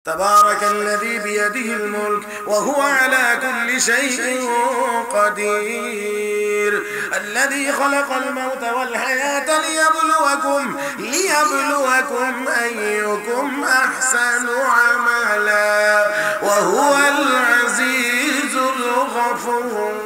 تبارك الذي بيده الملك وهو على كل شيء قدير الذي خلق الموت والحياة ليبلوكم أيكم أحسن عملا وهو العزيز الغفور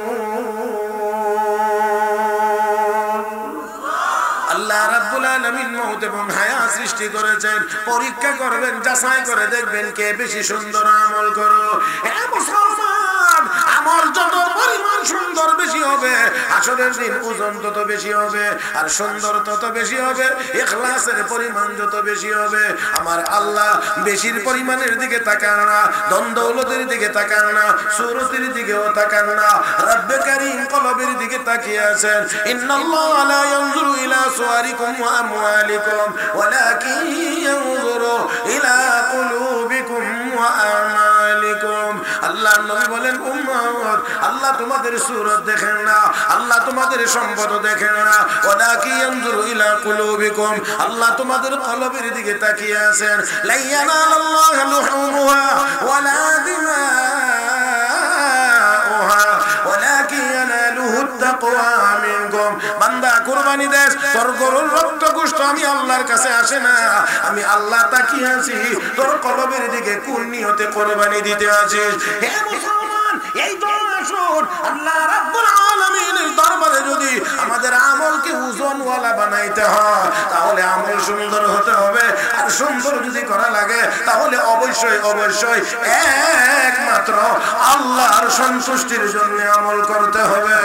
আল্লাহ রাব্বুল আলামিন মওত এবং হায়াত সৃষ্টি করেছেন পরীক্ষা করবেন যাচাই করে দেখবেন কে বেশি সুন্দর আমল করো হে মুসলমান আমল যত পরিমাণ সুন্দর বেশি হবে হাসরের দিন ওজন তত বেশি হবে আর সুন্দর তত বেশি হবে ইখলাসের পরিমাণ যত বেশি হবে আমার আল্লাহ বেশির পরিমাণের দিকে তাকান না ধন দৌলতের দিকে তাকান না সুরতের দিকেও তাকান না রব্বে কারীম কলবের দিকে তাকিয়ে আছেন ইন্নাল্লাহা লা ইয়ানজুরু ইলা সুওয়ারিকুম ওয়া আমওয়ালিকুম ওয়ালাকিন ইয়ানজুরু ইলা কুলুবিকুম ওয়া আমালিকুম আল্লাহর নবী বলেন উম্মত আল্লাহ তোমাদের সূরত দেখেন না আল্লাহ তোমাদের সম্পদ দেখেন না ওয়ালাকিন ইয়ানজুরু ইলা কুলুবিকুম আল্লাহ তোমাদের কলবের দিকে তাকিয়ে আছেন লা ইয়ানালাল্লাহু লুহুমুহা ওয়ালা দিমাউহা ওয়ালাকিন ইয়ানালুহু তাকওয়া মিনকুম বান্দা কুরবানি দেস তোর গরুর রক্ত গোশত আমি আল্লাহর কাছে আসে না আমি আল্লাহ তাকিয়ে আছি তোর কলবের দিকে কোন নিয়তে কুরবানি দিতে আছিস হে মুসলমান এই তো আসুন আল্লাহ রাব্বুল আলামিনের দরবারে যদি আমাদের আমলকে ওজনওয়ালা বানাইতে হয় তাহলে আমল সুন্দর হতে হবে আর সুন্দর যদি করা লাগে তাহলে অবশ্যই অবশ্যই একমাত্র আল্লাহর সন্তুষ্টির জন্য আমল করতে হবে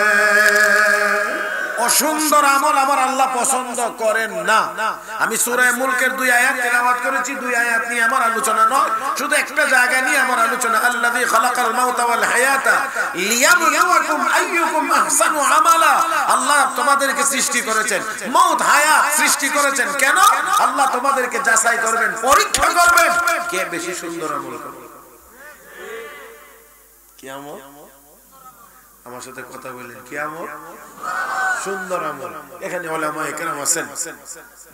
অসুন্দর আমল আমার আল্লাহ পছন্দ করেন না আমি সূরা মুলকের 2 আয়াত তেলাওয়াত করেছি 2 আয়াত নিয়ে আমার আলোচনা নয় শুধু একটা জায়গা নিয়ে আমার আলোচনা আল্লাযী খালাকাল মাউতা ওয়াল হায়াতা লিয়াবলুয়াকুম আইয়ুকুম আহসানু আমালা আল্লাহ তোমাদেরকে সৃষ্টি করেছেন মওত হায়াত সৃষ্টি করেছেন কেন আল্লাহ তোমাদেরকে যাচাই করবেন পরীক্ষা করবেন কে বেশি সুন্দর আমল করবে কিয়ামত আমার সাথে কথা বলেন কিয়ামত সুন্দর আমল এখানে উলামায়ে কেরাম আছেন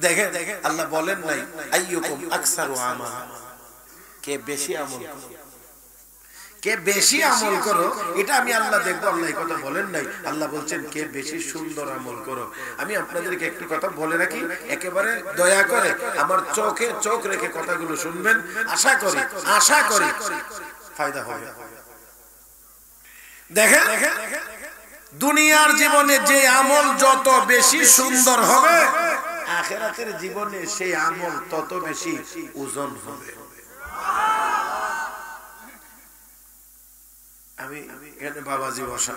দেখেন আল্লাহ বলেন নাই আইয়ুকুম আকসারু আমালা কে বেশি আমল করো কে বেশি আমল করো এটা আমি আল্লাহ দেখব আল্লাহ এই কথা বলেন নাই আল্লাহ বলছেন কে বেশি সুন্দর আমল করো আমি আপনাদেরকে একটু কথা বলে রাখি একেবারে দয়া করে আমার চোখে চোখ রেখে কথাগুলো শুনবেন আশা করি ফায়দা হবে দেখেন দুনিয়ার জীবনে যে আমল যত বেশি সুন্দর হবে আখিরাতের জীবনে সেই আমল তত বেশি ওজন হবে আমি এখানে বাবাজি বসা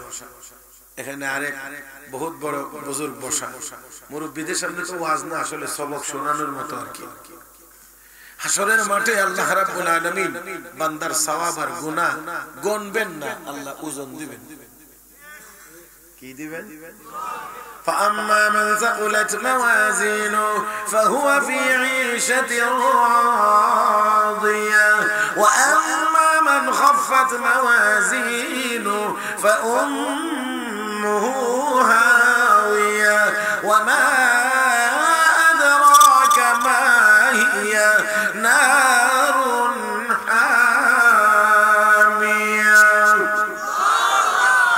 এখানে আরেক বহুত বড় বুজুর্গ বসা মুরব্বিদের সামনে তো ওয়াজ না আসলে সবক শোনানোর মতো আর কি হাসরের মাঠে আল্লাহ রাব্বুল আলামিন বান্দার সওয়াব আর গুনাহ গণবেন না আল্লাহ ওজন দিবেন কি দিবেন فأما من ثقلت موازينه فهو في عيشة راضية وأما من خفت موازينه فأمه هاوية وما أدراك ما هي نار حامية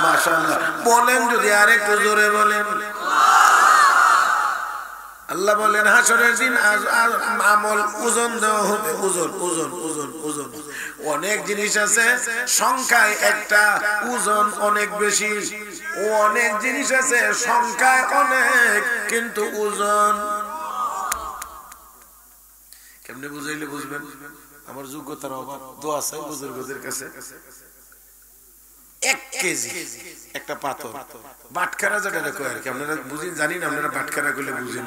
ما شاء الله বলেন যদি আরেকটু জোরে বলেন আল্লাহ বলেন হাসরের দিন আমল ওজন দেওয়া হবে ওজন ওজন ওজন ওজন অনেক জিনিস আছে সংখ্যায় একটা ওজন অনেক বেশি ও অনেক জিনিস আছে সংখ্যায় অনেক কিন্তু ওজন কেমনে বুঝাইলে বুঝবেন আমার যোগ্যতার অভাব দোয়া চাই বুজুর্গদের কাছে 1 কেজি একটা পাথর বাটখারা যেটা কয় আর কি আপনারা বুঝেন জানি না আপনারা বাটখারা গুলো বুঝেন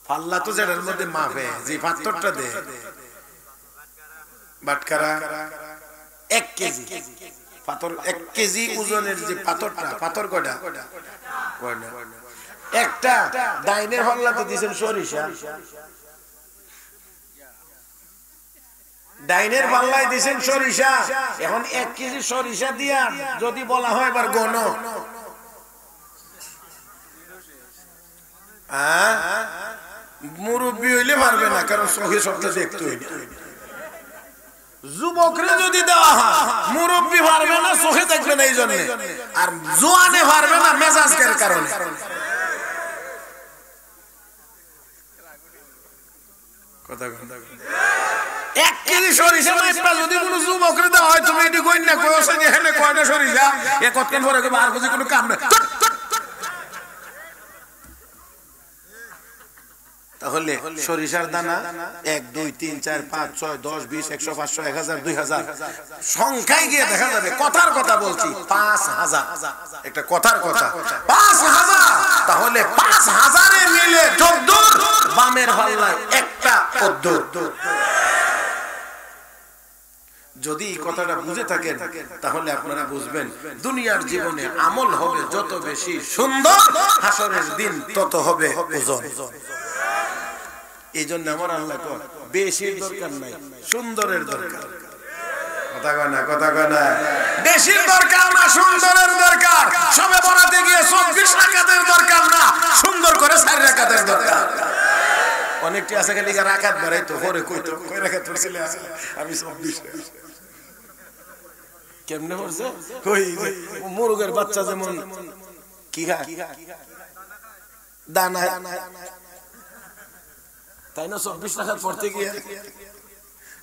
পাল্লা তো যেটার মধ্যে মাপে যে পাথরটা দেয় বাটখারা 1 কেজি পাথর 1 কেজি ওজনের যে পাথরটা পাথর কয়টা একটা ডাইনের হল্লাতে দিবেন সরিষা ডাইনের পাল্লায় দিবেন সরিষা এখন 1 কেজি সরিষা দিয়া যদি বলা হয় এবার গণ মুরব্বি হইলে পারবে না কারণ সহি শব্দ দেখতে হইবে যুবকরে যদি দেওয়া হয় মুরব্বী পারবে না, চোখে দেখবে না, এই জন্য। আর জোয়ানে পারবে না মেজাজের কারণে। কথা কথা 1 কেজি সরিষা মাইপা যদি কোনো যুবকরে দেওয়া হয়, তুমি এটি কই না কইছ যে এখানে কয়টা সরিষা, এ কতক্ষণ পরে কইবা আর কিছু কোনো কাম না। তাহলে সরিষার দানা 1 2 3 4 5 6 10 20 100 500 1000 2000 সংখ্যায় গিয়ে দেখা যাবে। কথার কথা বলছি 5000, একটা কথার কথা 5000। তাহলে 5000 এ মিলে 14, বামের পাল্লায় একটা 14। যদি এই কথাটা বুঝে থাকেন তাহলে আপনারা বুঝবেন দুনিয়ার জীবনে আমল হবে যত বেশি সুন্দর, হাসরের দিন তত হবে ওজন। এই জন্য আমার আল্লাহ কয় বেশির দরকার নাই, সুন্দরের দরকার। কথা কয় না, কথা কয় না, বেশির দরকার না, সুন্দরের দরকার। সবে বরাতে গিয়ে 24 রাকাতের দরকার না, সুন্দর করে 4 রাকাতের দরকার। অনেকটি আছে খালি রাকাত বাড়াইতো, পরে কইতো কয় রাকাত পড়ছিলে, আমি 24। কেমনে পড়ছে? কই মুরগের বাচ্চা যেমন কি খায় দানা, তাই না? 24 রাকাত পড়তে গিয়ে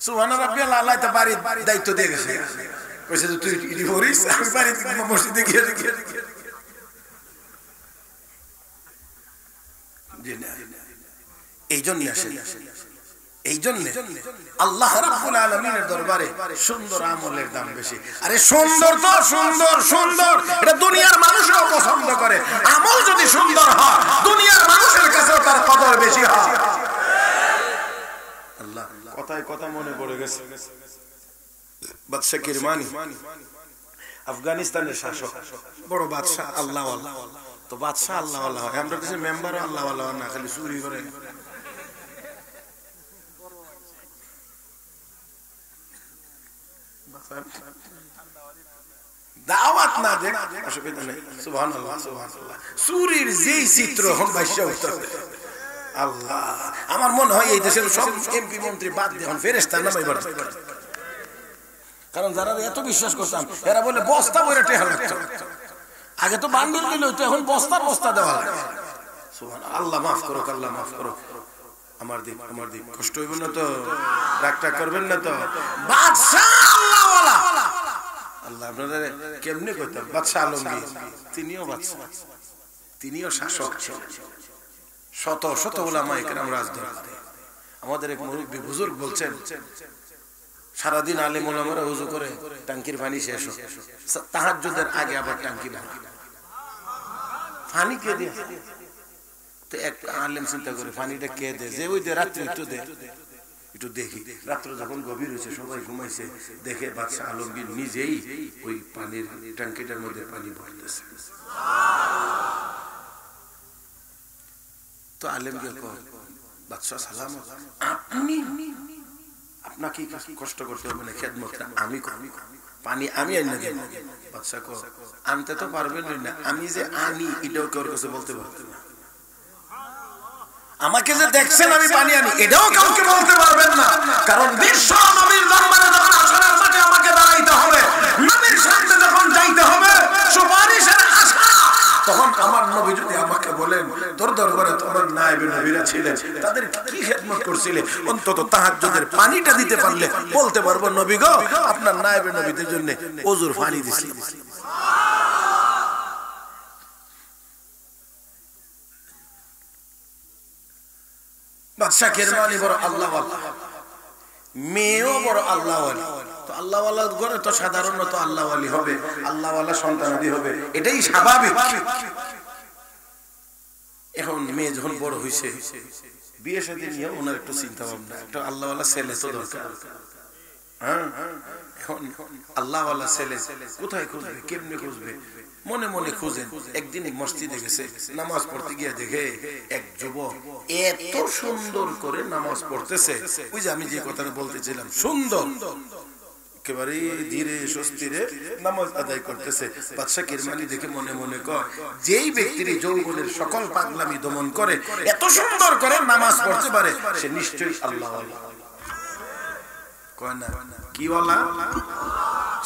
সুবহানা রাব্বিয়াল আলা তে বাড়ির দায়িত্ব দিয়ে গেছে, কইছে তুই ইডি পড়িস, আমি বাড়িতে মসজিদে গিয়ে এই জন্য আসে। এই জন্য আল্লাহ রাব্বুল আলামিনের দরবারে সুন্দর আমলের দাম বেশি। আরে সুন্দর তো সুন্দর সুন্দর, এটা দুনিয়ার মানুষও পছন্দ করে। আমল যদি সুন্দর হয় দুনিয়ার মানুষের কাছেও তার কদর বেশি হয়। আল্লাহ কথায় কথা মনে পড়ে গেছে, বাদশা কিরমানি আফগানিস্তানের শাসক, বড় বাদশা আল্লাহ আল্লাহ। তো বাদশা আল্লাহ আল্লাহ হয়, আমরা দেশের মেম্বারও আল্লাহ আল্লাহ না, খালি চুরি করে। দাওয়াত না দেখ অসুবিধা নেই, সুবহানাল্লাহ সুবহানাল্লাহ। চুরির যেই চিত্র এখন ভাষ্য হইতো, আল্লাহ আমার মনে হয় এই দেশের সব এমপি মন্ত্রী বাদ দিয়ে এখন ফেরেশতা নামাইবার। কারণ যারা এত বিশ্বাস করতাম এরা বলে বস্তা বইরা টেহা লাগতো, আগে তো বান্ডিল দিল, এখন বস্তার বস্তা দেওয়া লাগে। সুবহানাল্লাহ, আল্লাহ মাফ করো, আল্লাহ মাফ করো। আমার দিক কষ্ট হইব না তো, রাগটা করবেন না তো। বাদশা আল্লাহ ওয়ালা, আল্লাহ আপনাদের কেমনে কইতাম, বাদশা আলমগীর তিনিও বাদশা, তিনিও শাসক ছিলেন। শত শত উলামা ইকরাম রাজদরবারে। আমাদের এক মুরব্বি বুজুর্গ বলছেন, সারাদিন আলেম উলামারা ওযু করে ট্যাঙ্কির পানি শেষ হয়, তাহাজ্জুদের আগে আবার ট্যাঙ্কি ভরে পানি কে দেয়? তো এক আলেম চিন্তা করে পানিটা কে দেয়, যে ওই দিয়ে রাত্রে একটু দেখি। রাত্র যখন গভীর হয়েছে, সবাই ঘুমাইছে, দেখে বাদশা আলমগীর নিজেই ওই পানির ট্যাঙ্কিটার মধ্যে পানি ভরতেছে। তো আলেমকে কয়, বাদশা সালাম, আপনি আপনাকে কষ্ট করতে হবে না, খেদমতটা আমি করি, পানি আমি আনি দেব। বাদশা কয়, আনতে তো পারবেন না, আমি যে আনি এটাও কেউ কাছে বলতে পারবেন না। আমাকে যে দেখছেন আমি পানি আনি এটাও কাউকে বলতে পারবেন না, কারণ বিশ্ব নবীর দরবারে যখন আসরের মাঠে আমাকে দাঁড়াইতে হবে, নবীর সামনে যখন যাইতে হবে, সুপারিশের আশা, তখন আমার নবী যদি আমাকে বলেন তোর দরবারে তোমার নায়েবে নবীরা ছিলেন, তাদের কি খেদমত করছিলে, অন্তত তাহাজ্জুদের পানিটা দিতে পারলে বলতে পারবো নবী গো আপনার নায়েবে নবীদের জন্য ওযুর পানি দিছি। বাদশা কিরমানি বড় আল্লাহ ওয়ালা, মেয়েও বড় আল্লাহ ওয়ালি। তো আল্লাহ ওয়ালার ঘরে তো সাধারণত আল্লাহ ওয়ালি হবে, আল্লাহ ওয়ালা সন্তানাদি হবে, এটাই স্বাভাবিক। এখন মেয়ে যখন বড় হইছে, বিয়ে শাদী নিয়ে ওনার একটু চিন্তা ভাবনা, একটা আল্লাহ ওয়ালা ছেলে তো দরকার। হ্যাঁ, এখন আল্লাহ ওয়ালা ছেলে কোথায় খুঁজবে, কেমনে খুঁজবে? মনে মনে খুঁজেন। একদিন মসজিদে গেছে, নামাজ পড়তে গিয়ে দেখে এক যুবক এত সুন্দর করে নামাজ পড়তেছে, ওই যে আমি যে কথাটা বলতেছিলাম, সুন্দর একেবারে ধীরে সুস্থিরে নামাজ আদায় করতেছে। বাদশা কিরমানি দেখে মনে মনে কয়, যেই ব্যক্তির যৌবনের সকল পাগলামি দমন করে, এত সুন্দর করে নামাজ পড়তে পারে, সে নিশ্চয়ই আল্লাহ ওয়ালা। কয় না কি ওয়ালা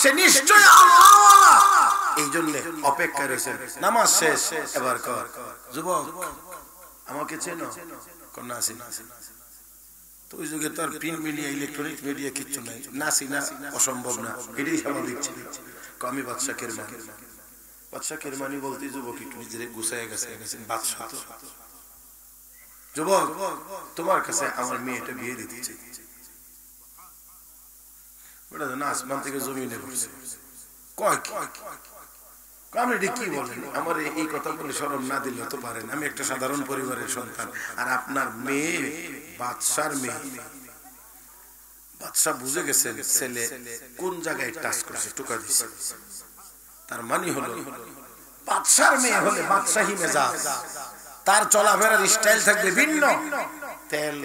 সে নিশ্চয় আল্লাহ ওয়ালা এই জন্য অপেক্ষায় রয়েছে নামাজ শেষ এবার কর যুবক আমাকে চেনো কোন আসি না তো ওই যুগে তো আর প্রিন্ট মিডিয়া ইলেকট্রনিক মিডিয়া কিচ্ছু নাই নাসি না অসম্ভব না এটাই স্বাভাবিক ছিল আমি বাদশা কেরমানি বাদশা কেরমানি বলতে যুবক একটু নিজের গুছায় গেছে বাদশা তো যুবক তোমার কাছে আমার মেয়েটা বিয়ে দিতে চাই ওটা না আসমান থেকে জমিনে পড়ছে কয় আপনি কি বলেন আমার এই কথা বলে শরম না দিলে তো পারেন আমি একটা সাধারণ পরিবারের সন্তান আর আপনার মেয়ে বাদশার মেয়ে বাদশা বুঝে গেছেন ছেলে কোন জায়গায় টাচ করছে টোকা দিছে তার মানে হলো বাদশার মেয়ে হলে বাদশাহী মেজাজ তার চলাফেরার স্টাইল থাকবে ভিন্ন তেল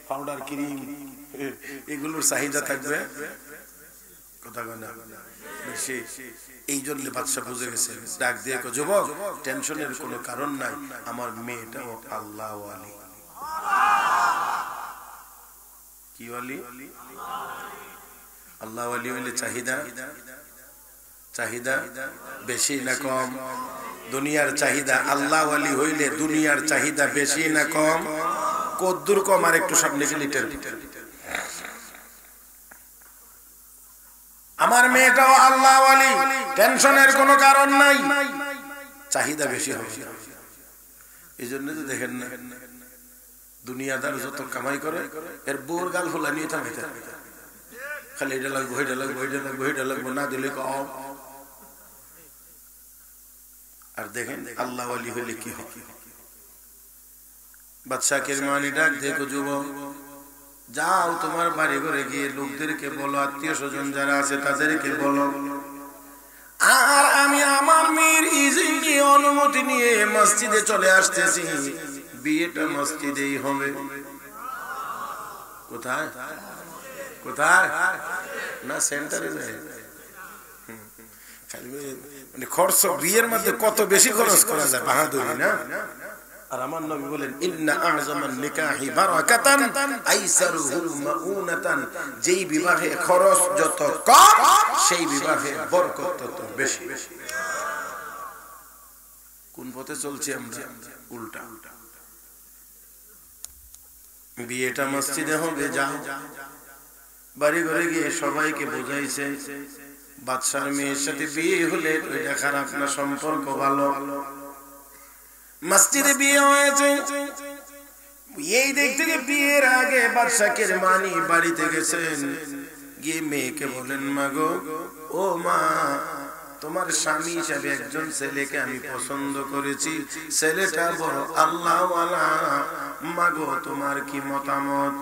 পাউডার ক্রিম এগুলোর চাহিদা থাকবে কথা বলে বেশি এই জন্য বাদশা বুঝে গেছে ডাক দিয়ে যুবক টেনশনের কোনো কারণ নাই আমার মেয়েটাও আল্লাহ ওয়ালি কি ওয়ালি আল্লাহ ওয়ালি হইলে চাহিদা বেশি না কম দুনিয়ার চাহিদা আল্লাহ ওয়ালি হইলে দুনিয়ার চাহিদা বেশি না কম কদ্দুর কম আর একটু সামনে লিটার আমার মেয়েটাও আল্লাহ ওয়ালি টেনশনের কোনো কারণ নাই চাহিদা বেশি হবে এই জন্য তো দেখেন না দুনিয়াদার যত কামাই করে এর বোর গাল ফোলা নিয়ে থাকে খালি এটা লাগবো এটা লাগবো এটা লাগবো এটা লাগবো না দিলে কম আর দেখেন আল্লাহ ওয়ালি হইলে কি হয় বাদশা কেরমানি ডাক দেখো যুবক যাও তোমার বাড়ি ঘরে গিয়ে লোকদেরকে বলো আত্মীয় স্বজন যারা আছে তাদেরকে বলো আর আমি আমার মেয়ের ইজিন নিয়ে অনুমতি নিয়ে মসজিদে চলে আসতেছি বিয়েটা মসজিদেই হবে কোথায় কোথায় না সেন্টারে মানে খরচ বিয়ের মধ্যে কত বেশি খরচ করা যায় বাহাদুরি না আর আমার নবী বলেন ইন্না আযমান নিকাহি বারাকাতান আইসারুহু মাউনাতান যেই বিবাহে খরচ যত কম সেই বিবাহে বরকত তত বেশি কোন পথে চলছি আমরা উল্টা বিয়েটা মসজিদে হবে যাও বাড়ি ঘরে গিয়ে সবাইকে বোঝাইছে বাদশার মেয়ের সাথে বিয়ে হলে ওইটা খারাপ না সম্পর্ক ভালো মসজিদে বিয়ে হয়েছে এই দিক থেকে বিয়ের আগে বাদশা কেরমানি বাড়িতে গেছেন গিয়ে মেয়েকে বলেন মা গো ও মা তোমার স্বামী হিসাবে একজন ছেলেকে আমি পছন্দ করেছি ছেলেটা বড় আল্লাহ ওয়ালা মা গো তোমার কি মতামত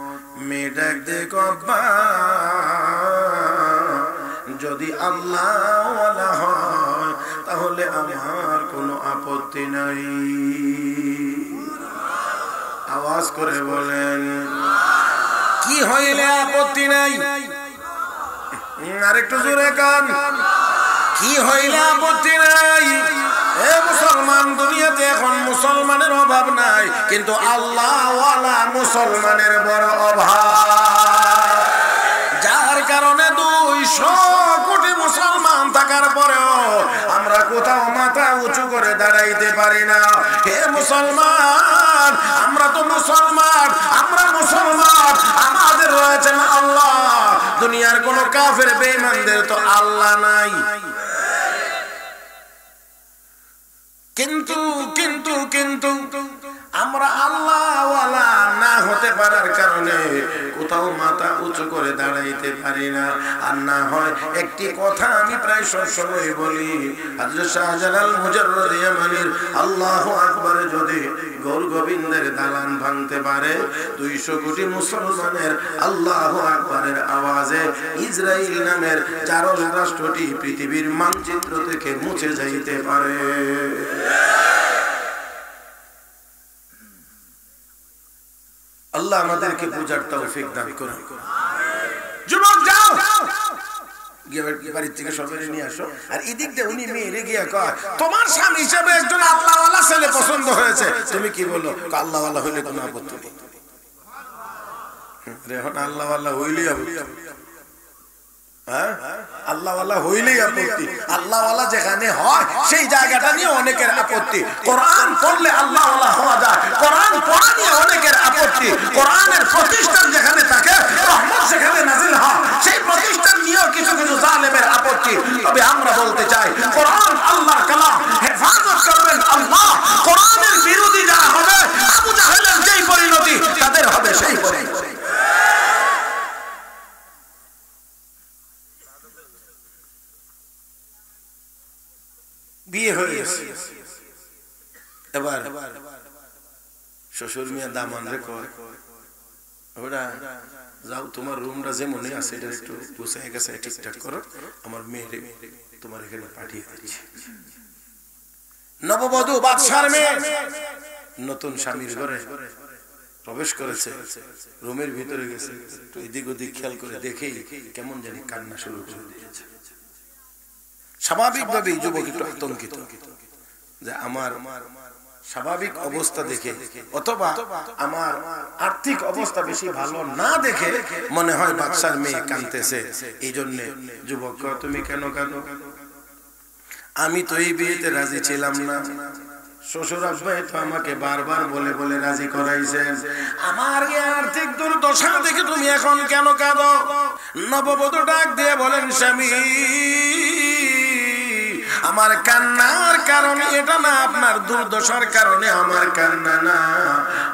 মেয়ে ডাক দেখো আব্বা যদি আল্লাহ ওয়ালা হয় তাহলে আমার কোনো আপত্তি নাই আওয়াজ করে বলেন কি হইলে আপত্তি নাই আরেকটু জোরে কান কি হইলে আপত্তি নাই এ মুসলমান দুনিয়াতে এখন মুসলমানের অভাব নাই কিন্তু আল্লাহ ওয়ালা মুসলমানের বড় অভাব যার কারণে 200 কোটি মুসলমান থাকার পরেও আমরা কোথাও মাথা উঁচু করে দাঁড়াইতে পারি না হে মুসলমান আমরা তো মুসলমান আমাদের রয়েছেন আল্লাহ দুনিয়ার কোন কাফের বেঈমানদের তো আল্লাহ নাই কিন্তু কিন্তু কিন্তু আমরা আল্লাহ ওয়ালা না হতে পারার কারণে কোথাও মাথা উঁচু করে দাঁড়াইতে পারি না আর না হয় একটি কথা আমি প্রায় সবসময় বলি হযরত শাহজালাল মুজাররদ ইয়ামানির আল্লাহু আকবার যদি গৌর গোবিন্দের দালান ভাঙতে পারে 200 কোটি মুসলমানের আল্লাহু আকবারের আওয়াজে ইসরাইল নামের জারজ রাষ্ট্রটি পৃথিবীর মানচিত্র থেকে মুছে যাইতে পারে আল্লাহ আমাদেরকে বুঝার তৌফিক দান করুন যুবক যাও গিয়ে বাড়ি থেকে সবাই নিয়ে আসো আর এদিক দিয়ে উনি মেয়েরে গিয়ে কয় তোমার স্বামী হিসেবে একজন আল্লাহওয়ালা ছেলে পছন্দ হয়েছে তুমি কি বলো আল্লাহওয়ালা হইলে কোনো আপত্তি নেই এখন আল্লাহওয়ালা হইলেই হবে আল্লাহওয়ালা হইলেই আপত্তি, আল্লাহওয়ালা যেখানে হয় সেই জায়গাটা নিয়ে অনেকের আপত্তি। কোরআন পড়লে আল্লাহওয়ালা হওয়া যায়, কোরআন পড়া নিয়ে অনেকের আপত্তি। কোরআনের প্রতিষ্ঠান যেখানে থাকে, রহমত সেখানে নাজিল হয়, সেই প্রতিষ্ঠান নিয়েও কিছু কিছু জালেমের আপত্তি। তবে আমরা বলতে চাই, কোরআন আল্লাহর কালাম, হেফাজত করবেন আল্লাহ। কোরআনের বিরোধী যারা হবে, আবু জাহেলের যেই পরিণতি তাদের হবে সেই পরিণতি। বিয়ে হয়ে গেছে, এবার শ্বশুর মিয়া দামান রে কয়, ওরা যাও তোমার রুমটা যে মনে আছে এটা একটু গুছাই গেছে ঠিকঠাক করো, আমার মেয়েরে তোমার এখানে পাঠিয়ে দিচ্ছি। নববধূ বাদশার মেয়ে নতুন স্বামীর ঘরে প্রবেশ করেছে, রুমের ভিতরে গেছে, একটু এদিক ওদিক খেয়াল করে দেখেই কেমন জানি কান্না শুরু করে দিয়েছে। স্বাভাবিকভাবেই যুবক একটু আতঙ্কিত যে আমার স্বাভাবিক অবস্থা দেখে অথবা আমার আর্থিক অবস্থা বেশি ভালো না দেখে মনে হয় বাদশার মেয়ে কাঁদতেছে। এই জন্য যুবক, তুমি কেন কাঁদো? আমি তো এই বিয়েতে রাজি ছিলাম না, শ্বশুর আব্বাই তো আমাকে বারবার বলে বলে রাজি করাইছেন, আমার আর্থিক দুর্দশা দেখে তুমি এখন কেন কাঁদো? নববধূ ডাক দিয়ে বলেন, স্বামী আমার কান্নার কারণ এটা না, আপনার দুর্দশার কারণে আমার কান্না না,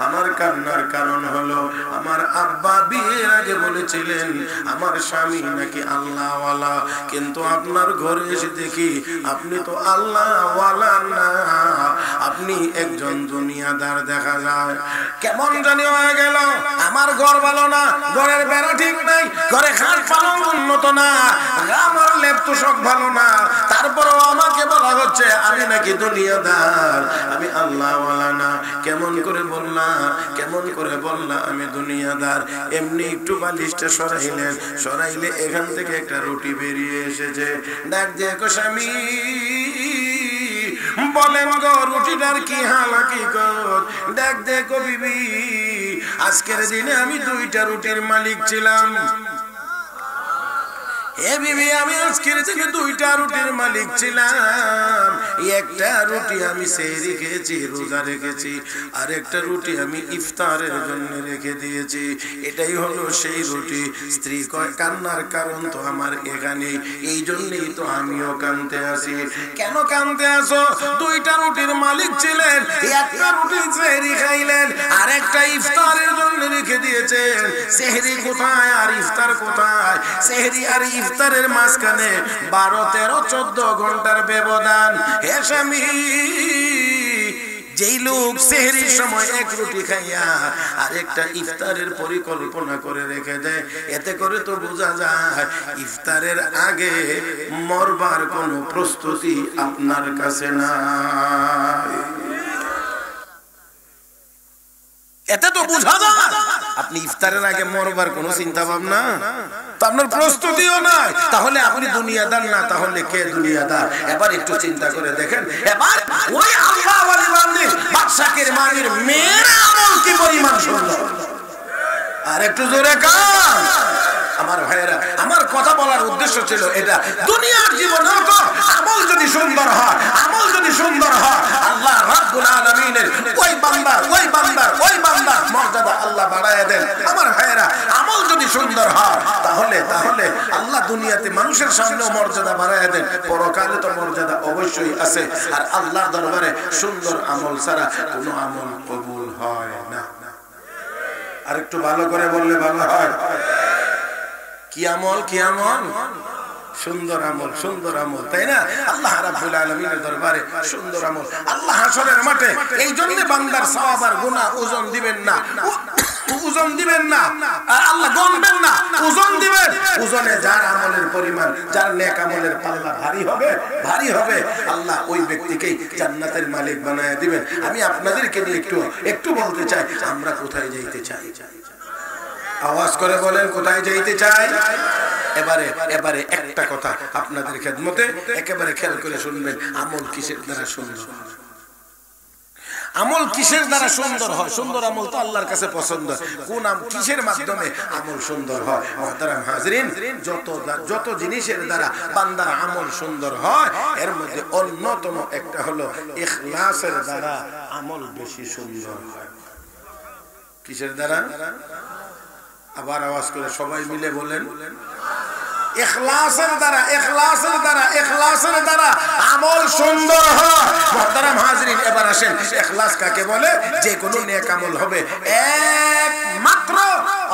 আমার কান্নার কারণ হলো আমার আব্বা বিয়ের আগে বলেছিলেন আমার স্বামী নাকি আল্লাহওয়ালা, কিন্তু আপনার ঘরে এসে দেখি আপনি তো আল্লাহওয়ালা না, আপনি একজন দুনিয়াদার দেখা যায়। কেমন জানি হয়ে গেল, আমার ঘর ভালো না, ঘরের বেড়া ঠিক নাই, ঘরে খাট পালন উন্নত না, আমার লেপ তোষক ভালো না, তারপরেও আমাকে বলা হচ্ছে আমি নাকি দুনিয়াদার, আমি আল্লাহওয়ালা না। কেমন করে বললা, কেমন করে বললা আমি দুনিয়াদার? এমনি একটু বালিশটা সরাইলেন, সরাইলে এখান থেকে একটা রুটি বেরিয়ে এসেছে। ডাক দিয়ে কো, স্বামী বলেন গো রুটিটার কি হাল হাকিকত? ডাক দিয়ে কো, বিবি আজকের দিনে আমি 2টা রুটির মালিক ছিলাম। এ বিবি, আমি আজকের থেকে 2টা রুটির মালিক ছিলাম। একটা রুটি আমি সেহরি খেয়েছি, রোজা রেখেছি, আর একটা রুটি আমি ইফতারের জন্য রেখে দিয়েছি। এটাই হলো সেই রুটি। স্ত্রী কয়, কান্নার কারণ তো আমার এখানে, এই জন্যই তো আমিও কাঁদতে আসি। কেন কাঁদতে আসো? 2টা রুটির মালিক ছিলেন, একটা রুটি সেহরি খাইলেন, আর একটা ইফতারের জন্য রেখে দিয়েছেন। সেহরি কোথায় আর ইফতার কোথায়? সেহরি আর ইফতারের মাঝখানে 12, 13, 14 ঘন্টার ব্যবধান। হে স্বামী, যেই লোক সেহরির সময় 1 রুটি খাইয়া আর একটা ইফতারের পরিকল্পনা করে রেখে দেয়, এতে করে তো বোঝা যায় ইফতারের আগে মরবার কোনো প্রস্তুতি আপনার কাছে নাই। এতে তো বোঝা যায় আপনি ইফতারের আগে মরবার কোনো চিন্তা ভাবনা, তো আপনার প্রস্তুতিও নাই। তাহলে আপনি দুনিয়াদার না, তাহলে কে দুনিয়াদার? এবার একটু চিন্তা করে দেখেন, এবার ওই আল্লাহ ওয়ালি বান্দি বাদশাকের মানির মেয়ের আমল কি পরিমাণ সুন্দর। আর একটু জোরে কান আমার ভাইয়েরা। আমার কথা বলার উদ্দেশ্য ছিল এটা, দুনিয়ার জীবনে তো আমল যদি সুন্দর হয়, আমল যদি সুন্দর হয়, আল্লাহ রাব্বুল আলামিনের ওই বান্দার মর্যাদা আল্লাহ বাড়ায় দেন। আমার ভাইয়েরা, আমল যদি সুন্দর হয় তাহলে আল্লাহ দুনিয়াতে মানুষের সামনেও মর্যাদা বাড়ায় দেন, পরকালে তো মর্যাদা অবশ্যই আছে। আর আল্লাহর দরবারে সুন্দর আমল ছাড়া কোনো আমল কবুল হয় না। আর একটু ভালো করে বললে ভালো হয়। কি আমল? কি আমল? সুন্দর আমল, সুন্দর আমল, তাই না? আল্লাহ রাব্বুল আলামিনের দরবারে সুন্দর আমল। আল্লাহ হাসরের মাঠে এই জন্য বান্দার সওয়াব আর গুনাহ ওজন দিবেন না, ওজন দিবেন না, আর আল্লাহ গণবেন না, ওজন দিবেন। ওজনে যার আমলের পরিমাণ, যার নেক আমলের পাল্লা ভারী হবে, আল্লাহ ওই ব্যক্তিকেই জান্নাতের মালিক বানায় দিবেন। আমি আপনাদেরকে নিয়ে একটু বলতে চাই, আমরা কোথায় যাইতে চাই? আওয়াজ করে বলেন, কোথায় যাইতে চাই? এবারে একটা কথা আপনাদের খেদমতে একেবারে খেয়াল করে শুনবেন, আমল কিসের দ্বারা সুন্দর? আমল কিসের দ্বারা সুন্দর হয়? সুন্দর আমল তো আল্লাহর কাছে পছন্দ। কোন কিসের মাধ্যমে আমল সুন্দর হয়? মুহতারাম হাজরিন, যত জিনিসের দ্বারা বান্দার আমল সুন্দর হয় এর মধ্যে অন্যতম একটা হলো ইখলাসের দ্বারা আমল বেশি সুন্দর হয়। কিসের দ্বারা? আবার আওয়াজ করে সবাই মিলে বলেন, ইখলাসের দ্বারা, ইখলাসের দ্বারা, ইখলাসের দ্বারা আমল সুন্দর হয়। মুহতারাম হাজরিন, এবার আসেন ইখলাস কাকে বলে? যে কোনো নেক আমল হবে একমাত্র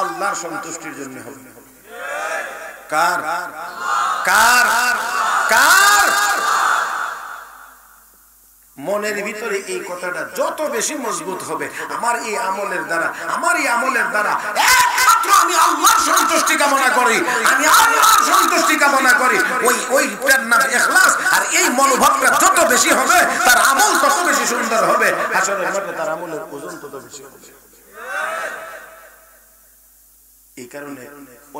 আল্লাহর সন্তুষ্টির জন্য হবে। কার? কার? কার? মনের ভিতরে এই কথাটা যত বেশি মজবুত হবে, আমার এই আমলের দ্বারা, আমার এই আমলের দ্বারা একমাত্র আমি আল্লাহর সন্তুষ্টি কামনা করি, আমি আল্লাহর সন্তুষ্টি কামনা করি, ওইটার নাম ইখলাস। আর এই মনোভাবটা যত বেশি হবে তার আমল তত বেশি সুন্দর হবে, হাসরের মাঠে তার আমলের ওজন তত বেশি হবে। এই কারণে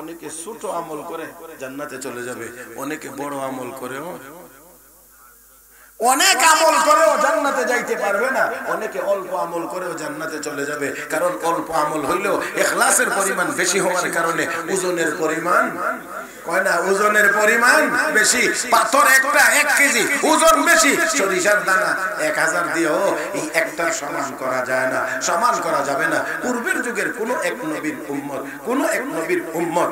অনেকে ছোট আমল করে জান্নাতে চলে যাবে, অনেকে বড় আমল করেও, অনেক আমল করেও জান্নাতে যাইতে পারবে না, অনেকে অল্প আমল করেও জান্নাতে চলে যাবে। কারণ অল্প আমল হইলেও ইখলাসের পরিমাণ বেশি হওয়ার কারণে ওজনের পরিমাণ কয় না, ওজনের পরিমাণ বেশি। পাথর একটা 1 কেজি ওজন বেশি, সরিষার দানা 1000 দিয়েও এই একটার সমান করা যায় না, সমান করা যাবে না। পূর্বের যুগের কোন এক নবীর উম্মত, কোন এক নবীর উম্মত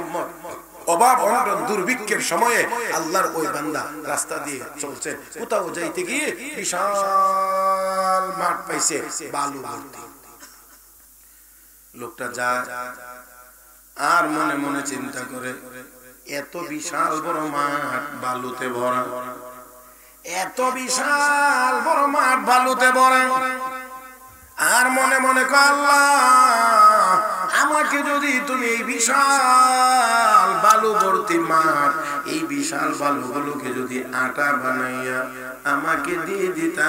অভাব অনটন দুর্ভিক্ষের সময়ে আল্লাহর ওই বান্দা রাস্তা দিয়ে চলছে, কোথাও যাইতে গিয়ে বিশাল মাঠ পাইছে বালু ভর্তি। লোকটা যায় আর মনে মনে চিন্তা করে, এত বিশাল বড় মাঠ বালুতে ভরা, এত বিশাল বড় মাঠ বালুতে ভরা, আর মনে মনে কয়, আল্লাহ আমাকে যদি তুমি এই বিশাল বালু ভর্তি মাঠ, এই বিশাল বালুগুলোকে যদি আটা বানাইয়া আমাকে দিয়ে দিতা,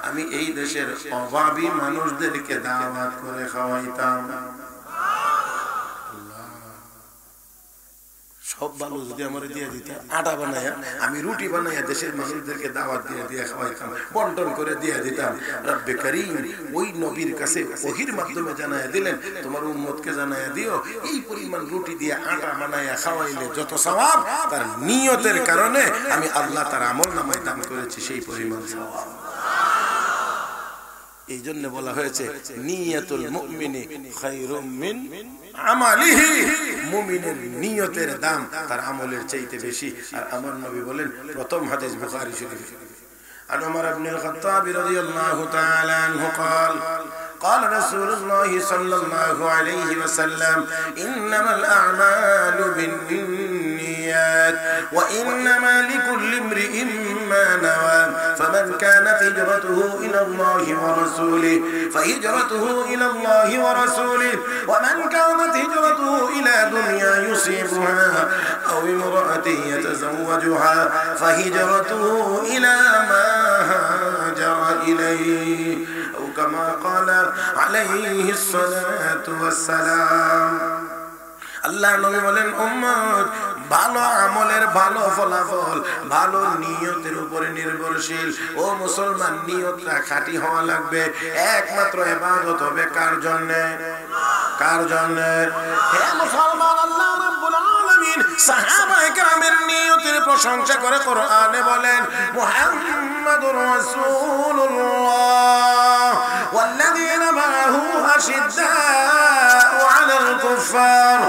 আমি এই দেশের অভাবী মানুষদেরকে দাওয়াত করে খাওয়াইতাম। সব বালু যদি আমার দিয়ে দিতা, আটা বানাইয়া আমি রুটি বানাইয়া দেশের মানুষদেরকে দাওয়াত দিয়ে দিয়ে খাওয়াইতাম, বন্টন করে দিয়ে দিতাম। রব্বে করিম ওই নবীর কাছে ওহির মাধ্যমে জানাইয়া দিলেন, তোমার উম্মতকে জানাইয়া দিও, এই পরিমাণ রুটি দিয়ে আটা বানাইয়া খাওয়াইলে যত সওয়াব, তার নিয়তের কারণে আমি আল্লাহ তার আমল নামায় দান করেছি সেই পরিমাণ সওয়াব। এই জন্য বলা হয়েছে নিয়াতুল মুমিনি খায়রুম মিন আমালিহি, মুমিনের নিয়তের দাম তার আমলের চাইতে বেশি। আর আমার নবী বলেন, প্রথম হাদিস বুখারী শরীফ, عن عمر بن الخطاب رضي الله تعالى عنه قال قال رسول الله صلى الله عليه وسلم إنما الأعمال بالنيات وإنما لكل امرئ ما نوى فمن كانت هجرته إلى الله ورسوله فهجرته إلى الله ورسوله ومن كانت هجرته إلى دنيا يصيبها أو امرأة يتزوجها فهجرته إلى ما هاجر إليه أو كما قال عليه الصلاة والسلام। আল্লাহ নবী বলেন, উম্মত ভালো আমলের ভালো ফলাফল ভালো নিয়তের উপরে নির্ভরশীল। ও মুসলমান, নিয়তটা খাঁটি হওয়া লাগবে। একমাত্র ইবাদত হবে কার জন্য? কার জন্য? হে মুসলমান, আল্লাহ রাব্বুল আলামিন সাহাবায়ে কেরামের নিয়তের প্রশংসা করে কোরআনে বলেন, মুহাম্মাদুর রাসূলুল্লাহ ওয়াল্লাযীনা মাআহু আশিদ্দাউ আলাল কুফফার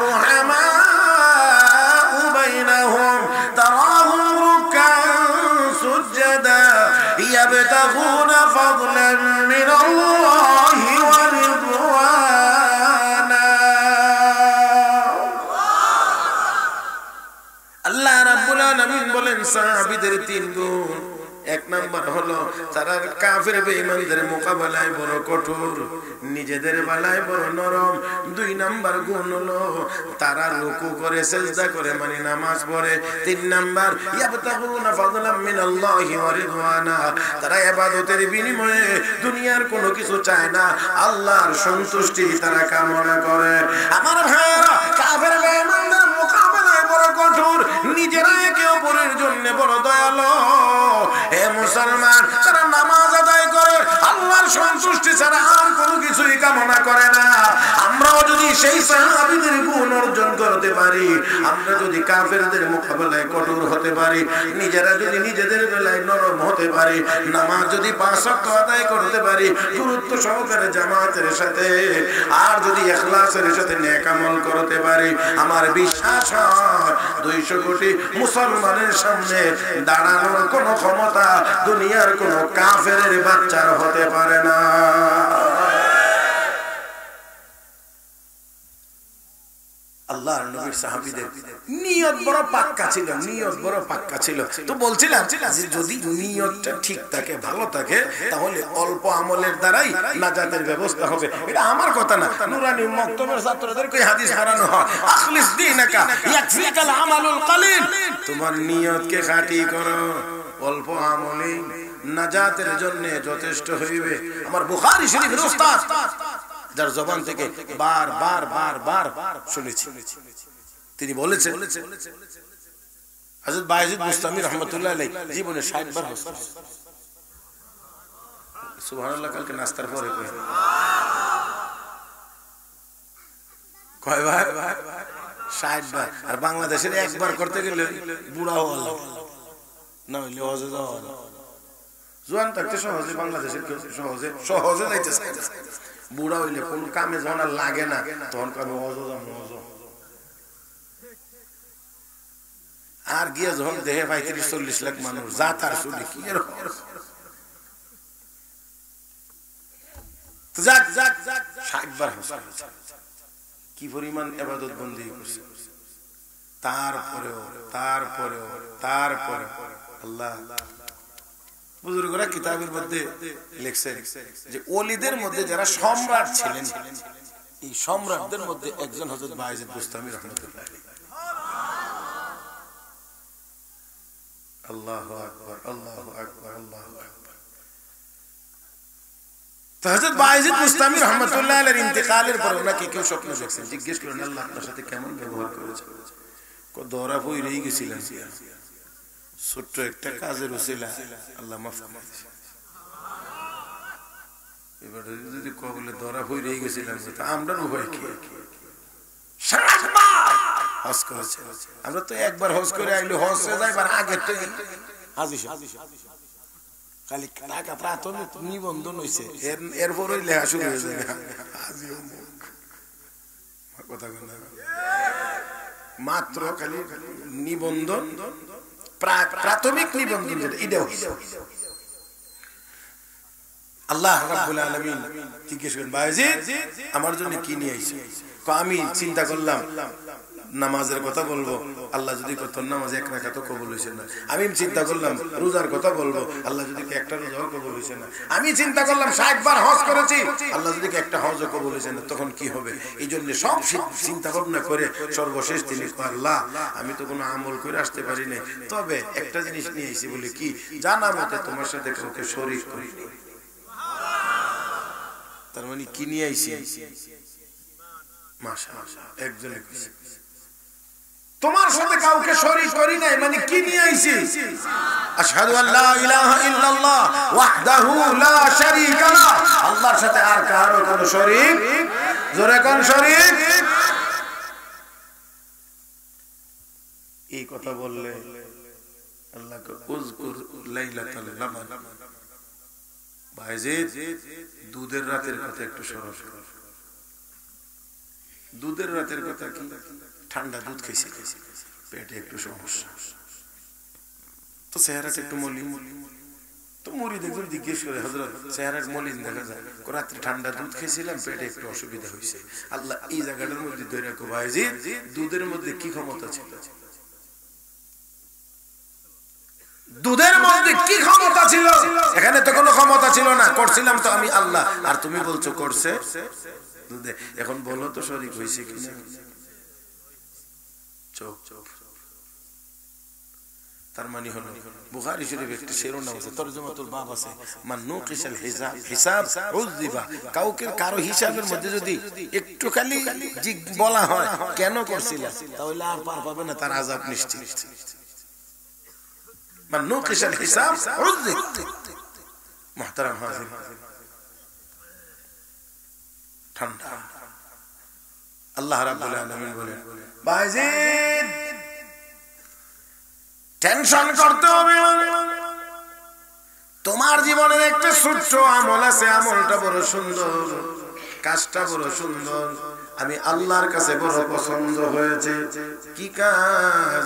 রুহামাউ বাইনাহুম তারাহুম রুকআন সুজদা ইয়াবতাগুনা ফাদলান মিনাল্লাহি ওয়া রিদওয়ানা। আল্লাহ রাব্বুল আলামিন বলেন, সাহাবীদের 3 গুণ। 1 নাম্বার হলো তারা কাফের বেঈমানদের মোকাবেলায় বড় কঠোর, নিজেদের বেলায় বড় নরম। 2 নাম্বার গুণ হলো তারা রুকু করে সিজদা করে মানে নামাজ পড়ে। 3 নাম্বার ইয়াবতাগুনা ফাদলাম মিনাল্লাহি ওয়া রিদওয়ানা, তারা ইবাদতের বিনিময়ে দুনিয়ার কোনো কিছু চায় না, আল্লাহর সন্তুষ্টি তারা কামনা করে। আমার ভাইরা, কাফের বেঈমানদের মোকাবেলায় বড় কঠোর, নিজেরা একে অপরের জন্য বড় দয়ালু। হে মুসলমান, তারা নামাজ আদায় করে, আল্লাহর সন্তুষ্টি ছাড়া আর কোনো কিছুই কামনা করে না। আমরাও যদি সেই সাহাবীদের গুণ অর্জন করতে পারি, আমরা যদি কাফেরদের মোকাবেলায় কঠোর হতে পারি, নিজেরা যদি নিজেদের বেলায় নরম হতে পারি, নামাজ যদি 5 ওয়াক্ত আদায় করতে পারি গুরুত্ব সহকারে জামাতের সাথে, আর যদি ইখলাসের সাথে নেক আমল করতে পারি, আমার বিশ্বাস হয় 200 কোটি মুসলমানের সামনে দাঁড়ানোর কোনো ক্ষমতা দুনিয়ার কোনো কাফেরের বাচ্চার হতে পারে না। আল্লাহর নবীর সাহাবীদের নিয়ত বড় পাক্কা ছিল, নিয়ত বড় পাক্কা ছিল। তো বলছিলাম যে যদি নিয়তটা ঠিক থাকে, ভালো থাকে, তাহলে অল্প আমলের দ্বারাই নাজাতের ব্যবস্থা হবে। এটা আমার কথা না, নুরানি মক্তবের ছাত্রদেরকে হাদিস হারানো হয়, আখলিস দীনাকা ইয়াকফিকাল আমালুল কালিল। তোমার নিয়তকে খাঁটি করো, অল্প আমলেই নাজাতের জন্য যথেষ্ট হইবে। আমার বুখারী শরীফের উস্তাদ, যার জবান থেকে বার বার বার বার শুনেছি, তিনি বলেছেন হযরত বায়েজিদ বুস্তামি রাহমাতুল্লাহ আলাইহি জীবনে 60 বার হজ করেছেন। সুবহানাল্লাহ। কালকে নাস্তার পরে কয় বার? 60 বার। আর বাংলাদেশের একবার করতে গেলে বুড়া হওয়া লাগে, না হইলে হজে যাওয়া না। জোয়ান থাকতে সহজে বাংলাদেশের কেউ সহজে সহজে যাইতেছে, বুড়া হইলে কোন কামে যখন আর লাগে না তখন কামে আর গিয়ে যখন দেহে 35-40 লাখ মানুষ যা তার শুনে কি কি পরিমাণ ইবাদত বন্দি করছে। তারপরেও আল্লাহ বুজুর্গরা কিতাবের মধ্যে লিখছেন যে ওলিদের মধ্যে যারা সম্রাট ছিলেন, এই সম্রাটদের মধ্যে একজন হযরত বায়েজিদ বুস্তামি রাহমাতুল্লাহ আলাইহি। আল্লাহু আকবার, আল্লাহু আকবার, আল্লাহু আকবার। তো হযরত বায়েজিদ বুস্তামি রাহমাতুল্লাহ আলাইহির ইন্তেকালের পর ওনাকে কেউ স্বপ্ন দেখছেন, জিজ্ঞেস করেন আল্লাহ আপনার সাথে কেমন ব্যবহার করেছে? দৌড়া পইরেই গেছিলেন, ছোট্ট একটা কাজের উসিলা আল্লাহ মাফ করে দিয়েছে। এবার যদি কবলে ধরা হয়ে গেছিলাম, আমরা উভয় কি হজ করেছে? আমরা তো একবার হজ করে আইলে হজ যাইবার আগে তো খালি টাকা প্রাথমিক নিবন্ধন হয়েছে, এরপরই লেখা শুরু হয়ে যায় কথা মাত্র খালি নিবন্ধন, প্রাথমিক নিবন্ধন যেটা এটাও। আল্লাহ রাব্বুল আলামিন জিজ্ঞেস করেন বায়েজিদ আমার জন্য কি নিয়ে আইছো? আমি চিন্তা করলাম নামাজের কথা বলবো, আল্লাহ যদি তোর নামাজ 1 রাকাতও কবুল হইছে না। আমি চিন্তা করলাম রোজার কথা বলবো, আল্লাহ যদি একটা রোজাও কবুল হইছে না। আমি চিন্তা করলাম 60 বার হজ করেছি, আল্লাহ যদি একটা হজও কবুল হইছে না, তখন কি হবে? এই জন্য সব চিন্তা ভাবনা করে সর্বশেষ তিনি আল্লাহ আমি তো কোনো আমল করে আসতে পারি না, তবে একটা জিনিস নিয়ে আইছি। বলে কি? জানা মতে তোমার সাথে কাউকে শরীক করিনি। তার মানে কি নিয়ে আইছি? মাশাআল্লাহ, একজনে কইছে তোমার সাথে কাউকে শরীক করি নাই, মানে কি নিয়ে আইছি? আশহাদু আল্লা ইলাহা ইল্লাল্লাহ ওয়াহদাহু লা শারীকা লাহ, আল্লাহর সাথে আর কারো কোনো শরীক, জোরে কোন শরীক। এই কথা বললে আল্লাহকে উযকুর লাইলাতাল লাবান, বায়েজিদ দুধের রাতের কথা একটু স্মরণ করো। দুধের রাতের কথা কি? ঠান্ডা দুধ খাইছি, পেটে একটু সমস্যা, তো চেহারাটা একটু মলিন। তো মুরিদ একজন জিজ্ঞেস করে হযরত চেহারা মলিন দেখা যায়, রাত্রে ঠান্ডা দুধ খেয়েছিলাম, পেটে একটু অসুবিধা হয়েছে। আল্লাহ এই জায়গাটার মধ্যে ধরে রাখো বায়েজিদ দুধের মধ্যে কি ক্ষমতা ছিল? দুধের মধ্যে কি ক্ষমতা ছিল? এখানে তো কোনো ক্ষমতা ছিল না, করছিলাম তো আমি আল্লাহ, আর তুমি বলছো করছে দুধে। এখন বলো তো শরীক হয়েছে কিনা? তার মানে হলো বুখারী শরীফে একটা শিরোনাম আছে, তরজমাতুল বাব আছে, মান নুকিশাল হিসাব উযিবা। কাউকে কারো হিসাবের মধ্যে যদি একটু খালি বলা হয় কেন করছিলা, তাহলে আর পার পাবে না, তার আযাব নিশ্চিত। মান নুকিশাল হিসাব উযিব। মুহতারাম হাজির, ঠান্ডা। আল্লাহ রাব্বুল আলামিন বলেন, বায়জিদ টেনশন করতে হবে না, তোমার জীবনের একটা ছোট্ট আমল আছে, আমলটা বড় সুন্দর, কাজটা বড় সুন্দর, আমি আল্লাহর কাছে বড় পছন্দ হয়েছে। কি কাজ?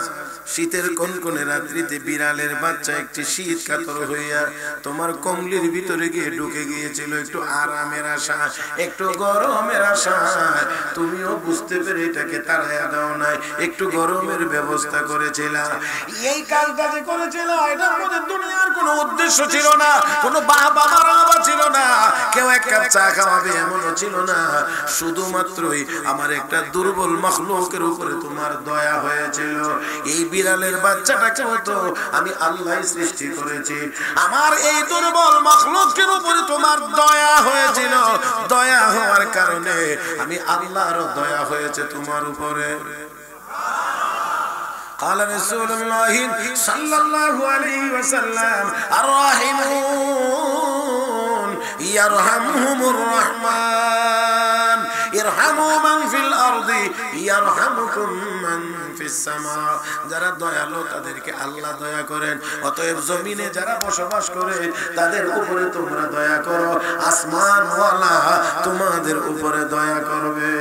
শীতের কনকনে রাত্রিতে বিড়ালের বাচ্চা একটি শীত কাতর হইয়া তোমার কমলির ভিতরে গিয়ে ঢুকে গিয়েছিল, একটু আরামের আশা, একটু গরমের আশা, তুমিও বুঝতে পেরে এটাকে তাড়াইয়া দাও নাই, একটু গরমের ব্যবস্থা করেছিলা। এই কাজটা যে করেছিলা এটার মধ্যে দুনিয়ার কোনো উদ্দেশ্য ছিল না, কোনো বাবা মারা ছিল না, কেউ এক কাপ চা খাওয়াবে এমনও ছিল না, শুধুমাত্রই আমার একটা দুর্বল মাখলুকের উপরে তোমার দয়া হয়েছিল। এই বিড়ালের বাচ্চাটাকে হতো আমি আল্লাহ সৃষ্টি করেছি, আমার এই দুর্বল মাখলুকের উপরে তোমার দয়া হয়েছিল, দয়া হওয়ার কারণে আমি আল্লাহর দয়া হয়েছে তোমার উপরে। قال رسول الله صلى الله عليه وسلم الراحمون يرحمهم الرحمن ইরহামু মান ফিল আরদি ইয়ারহামুকুম মান ফিস সামা। যারা দয়ালু তাদেরকে আল্লাহ দয়া করেন, অতএব জমিনে যারা বসবাস করে তাদের উপরে তোমরা দয়া করো, আসমানওয়ালা তোমাদের উপরে দয়া করবে।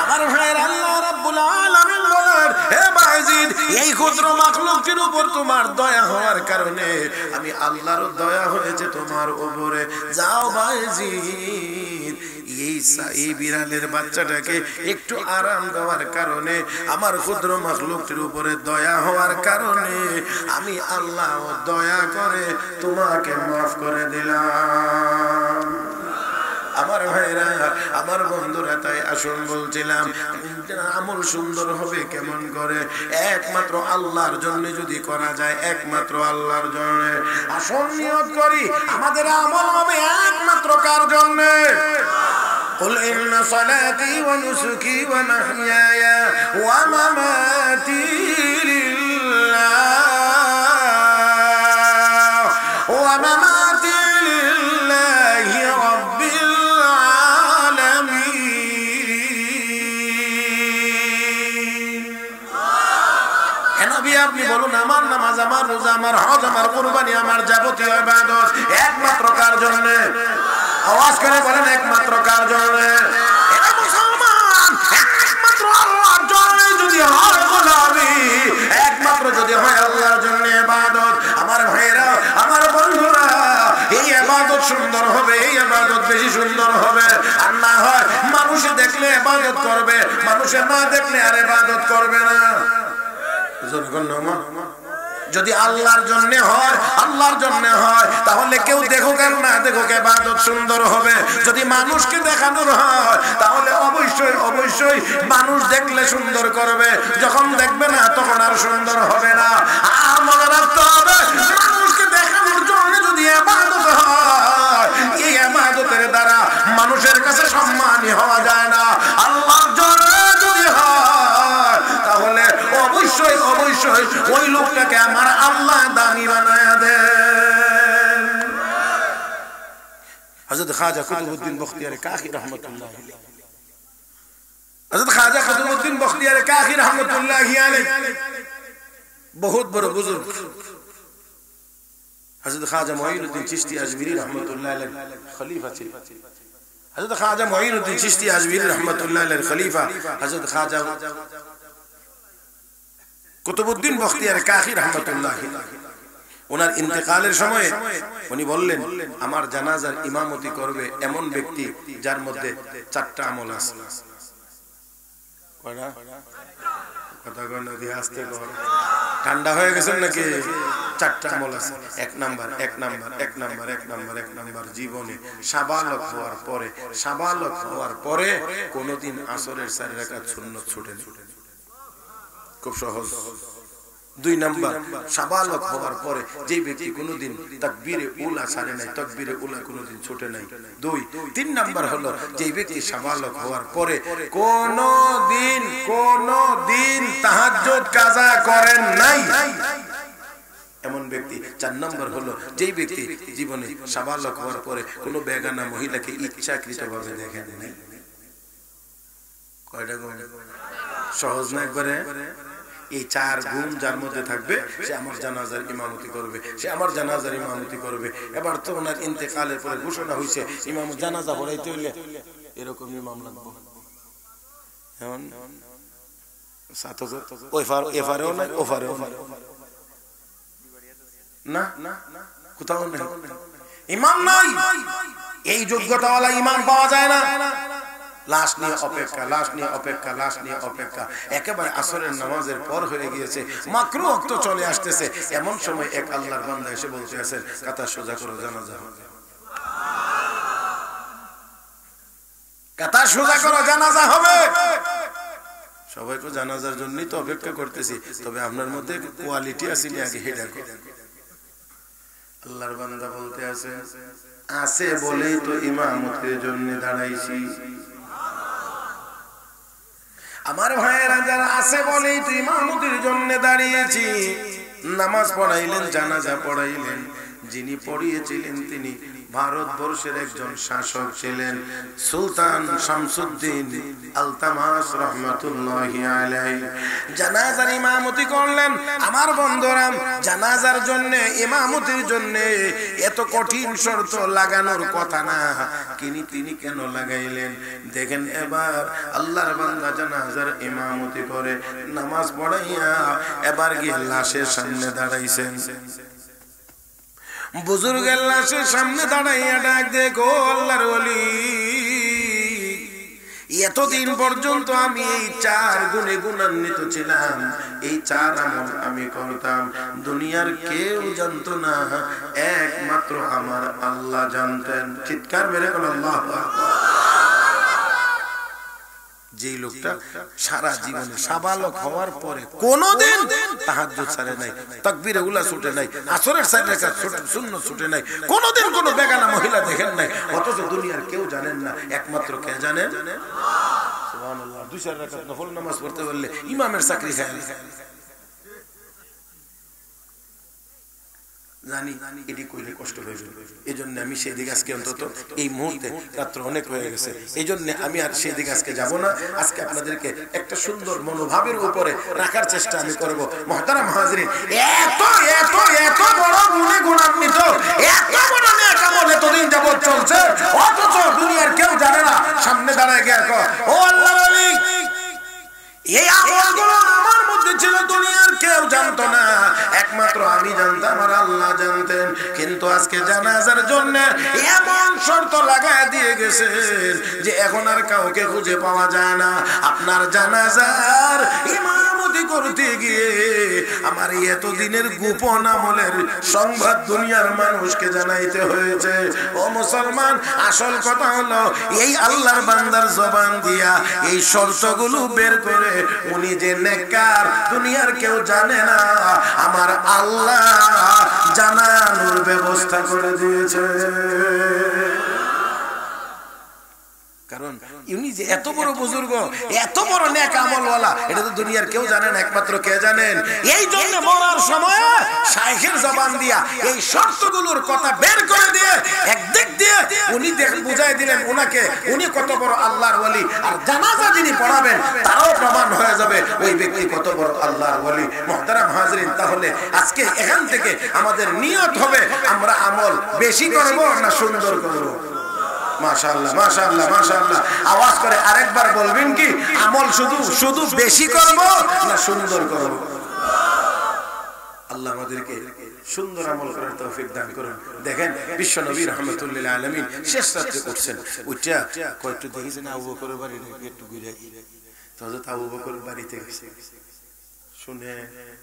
আমার ভাইয়ের আল্লাহ রাব্বুল আলামিন বলেন, হে বায়জিদ এই ক্ষুদ্র মাখলুকের উপর তোমার দয়া হওয়ার কারণে আমি আল্লাহর দয়া হয়েছে তোমার উপরে। যাও বায়জিদ এই বিড়ালের বাচ্চাটাকে একটু আরাম দেওয়ার কারণে, আমার ক্ষুদ্র মাখলুকটির উপরে দয়া হওয়ার কারণে আমি আল্লাহ দয়া করে তোমাকে মাফ করে দিলাম। আমার ভাইরা, আমার বন্ধুরা, তাই আসুন বলছিলাম আমল সুন্দর হবে কেমন করে? একমাত্র আল্লাহর জন্য যদি করা যায়, একমাত্র আল্লাহর জন্য। আসুন নিয়ত করি আমাদের আমল হবে একমাত্র কার জন্য? قل إن صلاتي ونسكي ومحياي ومماتي لله ومماتي لله رب العالمين। নবী আপনি বলুন, আমার নামাজ, আমার রোজা, আমার হজ, আমার কুরবানি, আমার যাবতীয় ইবাদত একমাত্র কার জন্য? আওয়াজ করে বলেন, একমাত্র কার জন্য? এরা মুসলমান, একমাত্র আল্লাহর জন্য যদি হয় গোলামি, একমাত্র যদি হয় আল্লাহর জন্য ইবাদত। আমার ভাইরা, আমার বন্ধুরা, এই ইবাদত সুন্দর হবে, এই ইবাদত বেশি সুন্দর হবে। আর না হয় মানুষে দেখলে ইবাদত করবে, মানুষে না দেখলে আর ইবাদত করবে না। যদি আল্লাহর জন্য হয়, আল্লাহর জন্য হয়, তাহলে কেউ দেখুক আর না দেখুক ইবাদত সুন্দর হবে। যদি মানুষকে দেখানোর হয়, তাহলে অবশ্যই অবশ্যই মানুষ দেখলে সুন্দর করবে, যখন দেখবে না তখন আর সুন্দর হবে না। আর মনে রাখতে হবে, মানুষকে দেখানোর জন্য যদি ইবাদত হয়, এই ইবাদতের দ্বারা মানুষের কাছে সম্মানী হওয়া যায় না। আল্লাহর জন্য যদি হয়, তাহলে অবশ্যই অবশ্যই ওই লোকটাকে আমার আল্লাহ দামি বানায়া দেন। হযরত খাজা কুতুবউদ্দিন বখতিয়ার কাকি রহমাতুল্লাহ আলাইহি, হযরত খাজা কুতুবউদ্দিন বখতিয়ার কাকি রহমাতুল্লাহ আলাইহি বহুত বড় বুজুর্গ। হযরত খাজা মুঈনুদ্দিন চিশতি আজমিরি রহমাতুল্লাহ আলাইহি খলিফা ছিলেন। হযরত খাজা মুঈনুদ্দিন চিশতি আজমিরি রহমাতুল্লাহ আলাইহি খলিফা হযরত খাজা কুতুবউদ্দিন বখতিয়ার কাকি রহমাতুল্লাহ, ওনার ইন্তেকালের সময় উনি বললেন, আমার জানাজার ইমামতি করবে এমন ব্যক্তি যার মধ্যে চারটা আমল আছে। ঠান্ডা হয়ে গেছেন নাকি? চারটা আমল আছে। এক নাম্বার, এক নাম্বার, এক নাম্বার, এক নাম্বার, এক নাম্বার, জীবনে সাবালক হওয়ার পরে, সাবালক হওয়ার পরে কোনদিন আসরের 4 রাকাত সুন্নাত ছুটে না। খুব সহজ। 2 নাম্বার, সাবালক হওয়ার পরে যে ব্যক্তি কোনদিন তাকবীরে উলা ছাড়ে নাই, তাকবীরে উলা কোনদিন ছোটে নাই। 2। 3 নাম্বার হলো যে ব্যক্তি সাবালক হওয়ার পরে কোনদিন তাহাজ্জুদ কাজা করেন নাই। এমন ব্যক্তি। 4 নম্বর হলো যেই ব্যক্তি জীবনে সাবালক হওয়ার পরে কোনো বেগানা মহিলাকে ইচ্ছাকৃতভাবে দেখেন নাই। কয়টা গুণ? সহজ না একবারে? এই 4 গুণ যার মধ্যে থাকবে সে আমার জানাজার ইমামতি করবে, সে আমার জানাজার ইমামতি করবে। এবার তো ওনার ইন্তেকালের পরে ঘোষণা হয়েছে ইমাম জানাজা পড়াইতে হইলে এরকম ইমাম লাগবে। এমন এফারেও নাই ওফারেও না, কোথাও নাই ইমাম নাই। এই যোগ্যতাওয়ালা ইমাম পাওয়া যায় না। লাশ নিয়ে অপেক্ষা, লাশ নিয়ে অপেক্ষা, লাশ নিয়ে অপেক্ষা। একেবারে আসরের নামাজের পর হয়ে গিয়েছে, মাকরুহ ওয়াক্ত চলে আসতেছে। এমন সময় এক আল্লাহর বান্দা এসে বলতে আছেন কাতা সোজা করো, জানাজা হবে। কাতা সোজা করো, জানাজা হবে। সবাই তো জানাজার জন্যই তো অপেক্ষা করতেছি, তবে আপনার মধ্যে কোয়ালিটি আছে নি আগে হেডা করে। আল্লাহর বান্দা বলতে আছে আছে বলেই তো ইমামতের জন্য দাঁড়াইছি। আমার ভাইয়েরা যারা আছে বলেই তো ইমামতির জন্য দাঁড়িয়েছি। নামাজ পড়াইলেন, জানাজা পড়াইলেন। যিনি পড়িয়েছিলেন তিনি ভারতবর্ষের একজন শাসক ছিলেন, সুলতান শামসুদ্দিন আলতামাস রহমাতুল্লাহি আলাইহি। জানাজার ইমামতি করলেন। আমার বন্ধুরা, জানাজার জন্য ইমামতির জন্য এত কঠিন শর্ত লাগানোর কথা না, তিনি কেন লাগাইলেন দেখেন। এবার আল্লাহর বান্দা জানাজার ইমামতি করে নামাজ পড়াইয়া এবার গিয়ে লাশের সামনে দাঁড়াইছেন। বুজুর্গের লাশের সামনে দাঁড়াইয়া ডাক দেখো আল্লাহর ওলি, এতদিন পর্যন্ত আমি এই 4 গুণে গুণান্বিত ছিলাম, এই 4 আমল আমি করতাম, দুনিয়ার কেউ জানতো না, একমাত্র আমার আল্লাহ জানতেন। চিৎকার মেরে বলো আল্লাহু আকবার। যে লোকটা সারা জীবনে সাবালক হওয়ার পরে কোনদিন তাহাজ্জুদ ছাড়ে নাই, তাকবীরে উলা ছুটে নাই, আসরের 4 রাকাত সুন্নাত ছুটে নাই, কোনদিন কোন বেগানা মহিলা দেখেন নাই, অথচ দুনিয়ার কেউ জানেন না, একমাত্র কে জানেন? সুবহানাল্লাহ। 2-4 রাকাত নফল নামাজ পড়তে বললে ইমামের চাকরি খায়। জানি এটি কইলে কষ্ট হয়ে যাবে, এই জন্য আমি সেই দিকে আজকে অন্তত এই মুহূর্তে রাত্র অনেক হয়ে গেছে, এই জন্য আমি আর সেই দিকে আজকে যাব না। আজকে আপনাদেরকে একটা সুন্দর মনোভাবের উপরে রাখার চেষ্টা আমি করব। মুহতারাম হাজিরিন, এত এত এত বড় গুণে গুণান্বিত, এত বড় নেক আমল এতদিন যাবত চলছে, অথচ দুনিয়ার কেউ জানে না। সামনে দাঁড়ায় গিয়ে কয় ও আল্লাহর ওলি, এই আমলগুলো আমার মধ্যে ছিল, দুনিয়ার কেউ জানতো না, একমাত্র আমি জানতাম আর আল্লাহ জানতেন। কিন্তু আজকে জানাজার জন্য এমন শর্ত লাগায় দিয়ে গেছেন যে এখন আর কাউকে খুঁজে পাওয়া যায় না। আপনার জানাজার ইমামতি করতে গিয়ে আমার এতদিনের গোপন আমলের সংবাদ দুনিয়ার মানুষকে জানাইতে হয়েছে। ও মুসলমান, আসল কথা হলো এই আল্লাহর বান্দার জবান দিয়া এই শর্তগুলো বের করে উনি যে নেককার দুনিয়ার কেউ জানে না, আমার আল্লাহ জানানোর ব্যবস্থা করে দিয়েছে। কারণ উনি যে এত বড় বুজুর্গ, এত বড় নেক আমলওয়ালা, এটা তো দুনিয়ার কেউ জানে না, একমাত্র কে জানেন? এই জন্য মরার সময় শাইখের জবান দিয়া এই শর্তগুলোর কথা বের করে দিয়ে একদিক দিয়ে উনি বুঝাই দিলেন উনাকে উনি কত বড় আল্লাহর ওলি, আর জানাজা যিনি পড়াবেন তারাও প্রমাণ হয়ে যাবে ওই ব্যক্তি কত বড় আল্লাহর ওলি। মুহতারাম হাজিরিন, তাহলে আজকে এখান থেকে আমাদের নিয়ত হবে আমরা আমল বেশি করব না সুন্দর করব? মাশাআল্লাহ মাশাআল্লাহ মাশাআল্লাহ। আওয়াজ করে আরেকবার বলবেন কি, আমল শুধু বেশি করব না সুন্দর করব? আল্লাহ আমাদেরকে সুন্দর আমল করার তৌফিক দান করুন। দেখেন বিশ্ব নবী রাহমাতুল্লিল আলামিন শেষ রাতে উঠছেন, উঠা কয়টু দেখেছেন আবু বকরের বাড়ি একটু ঘুরে, হযরত আবু বকর বাড়িতে গেছে, শুনে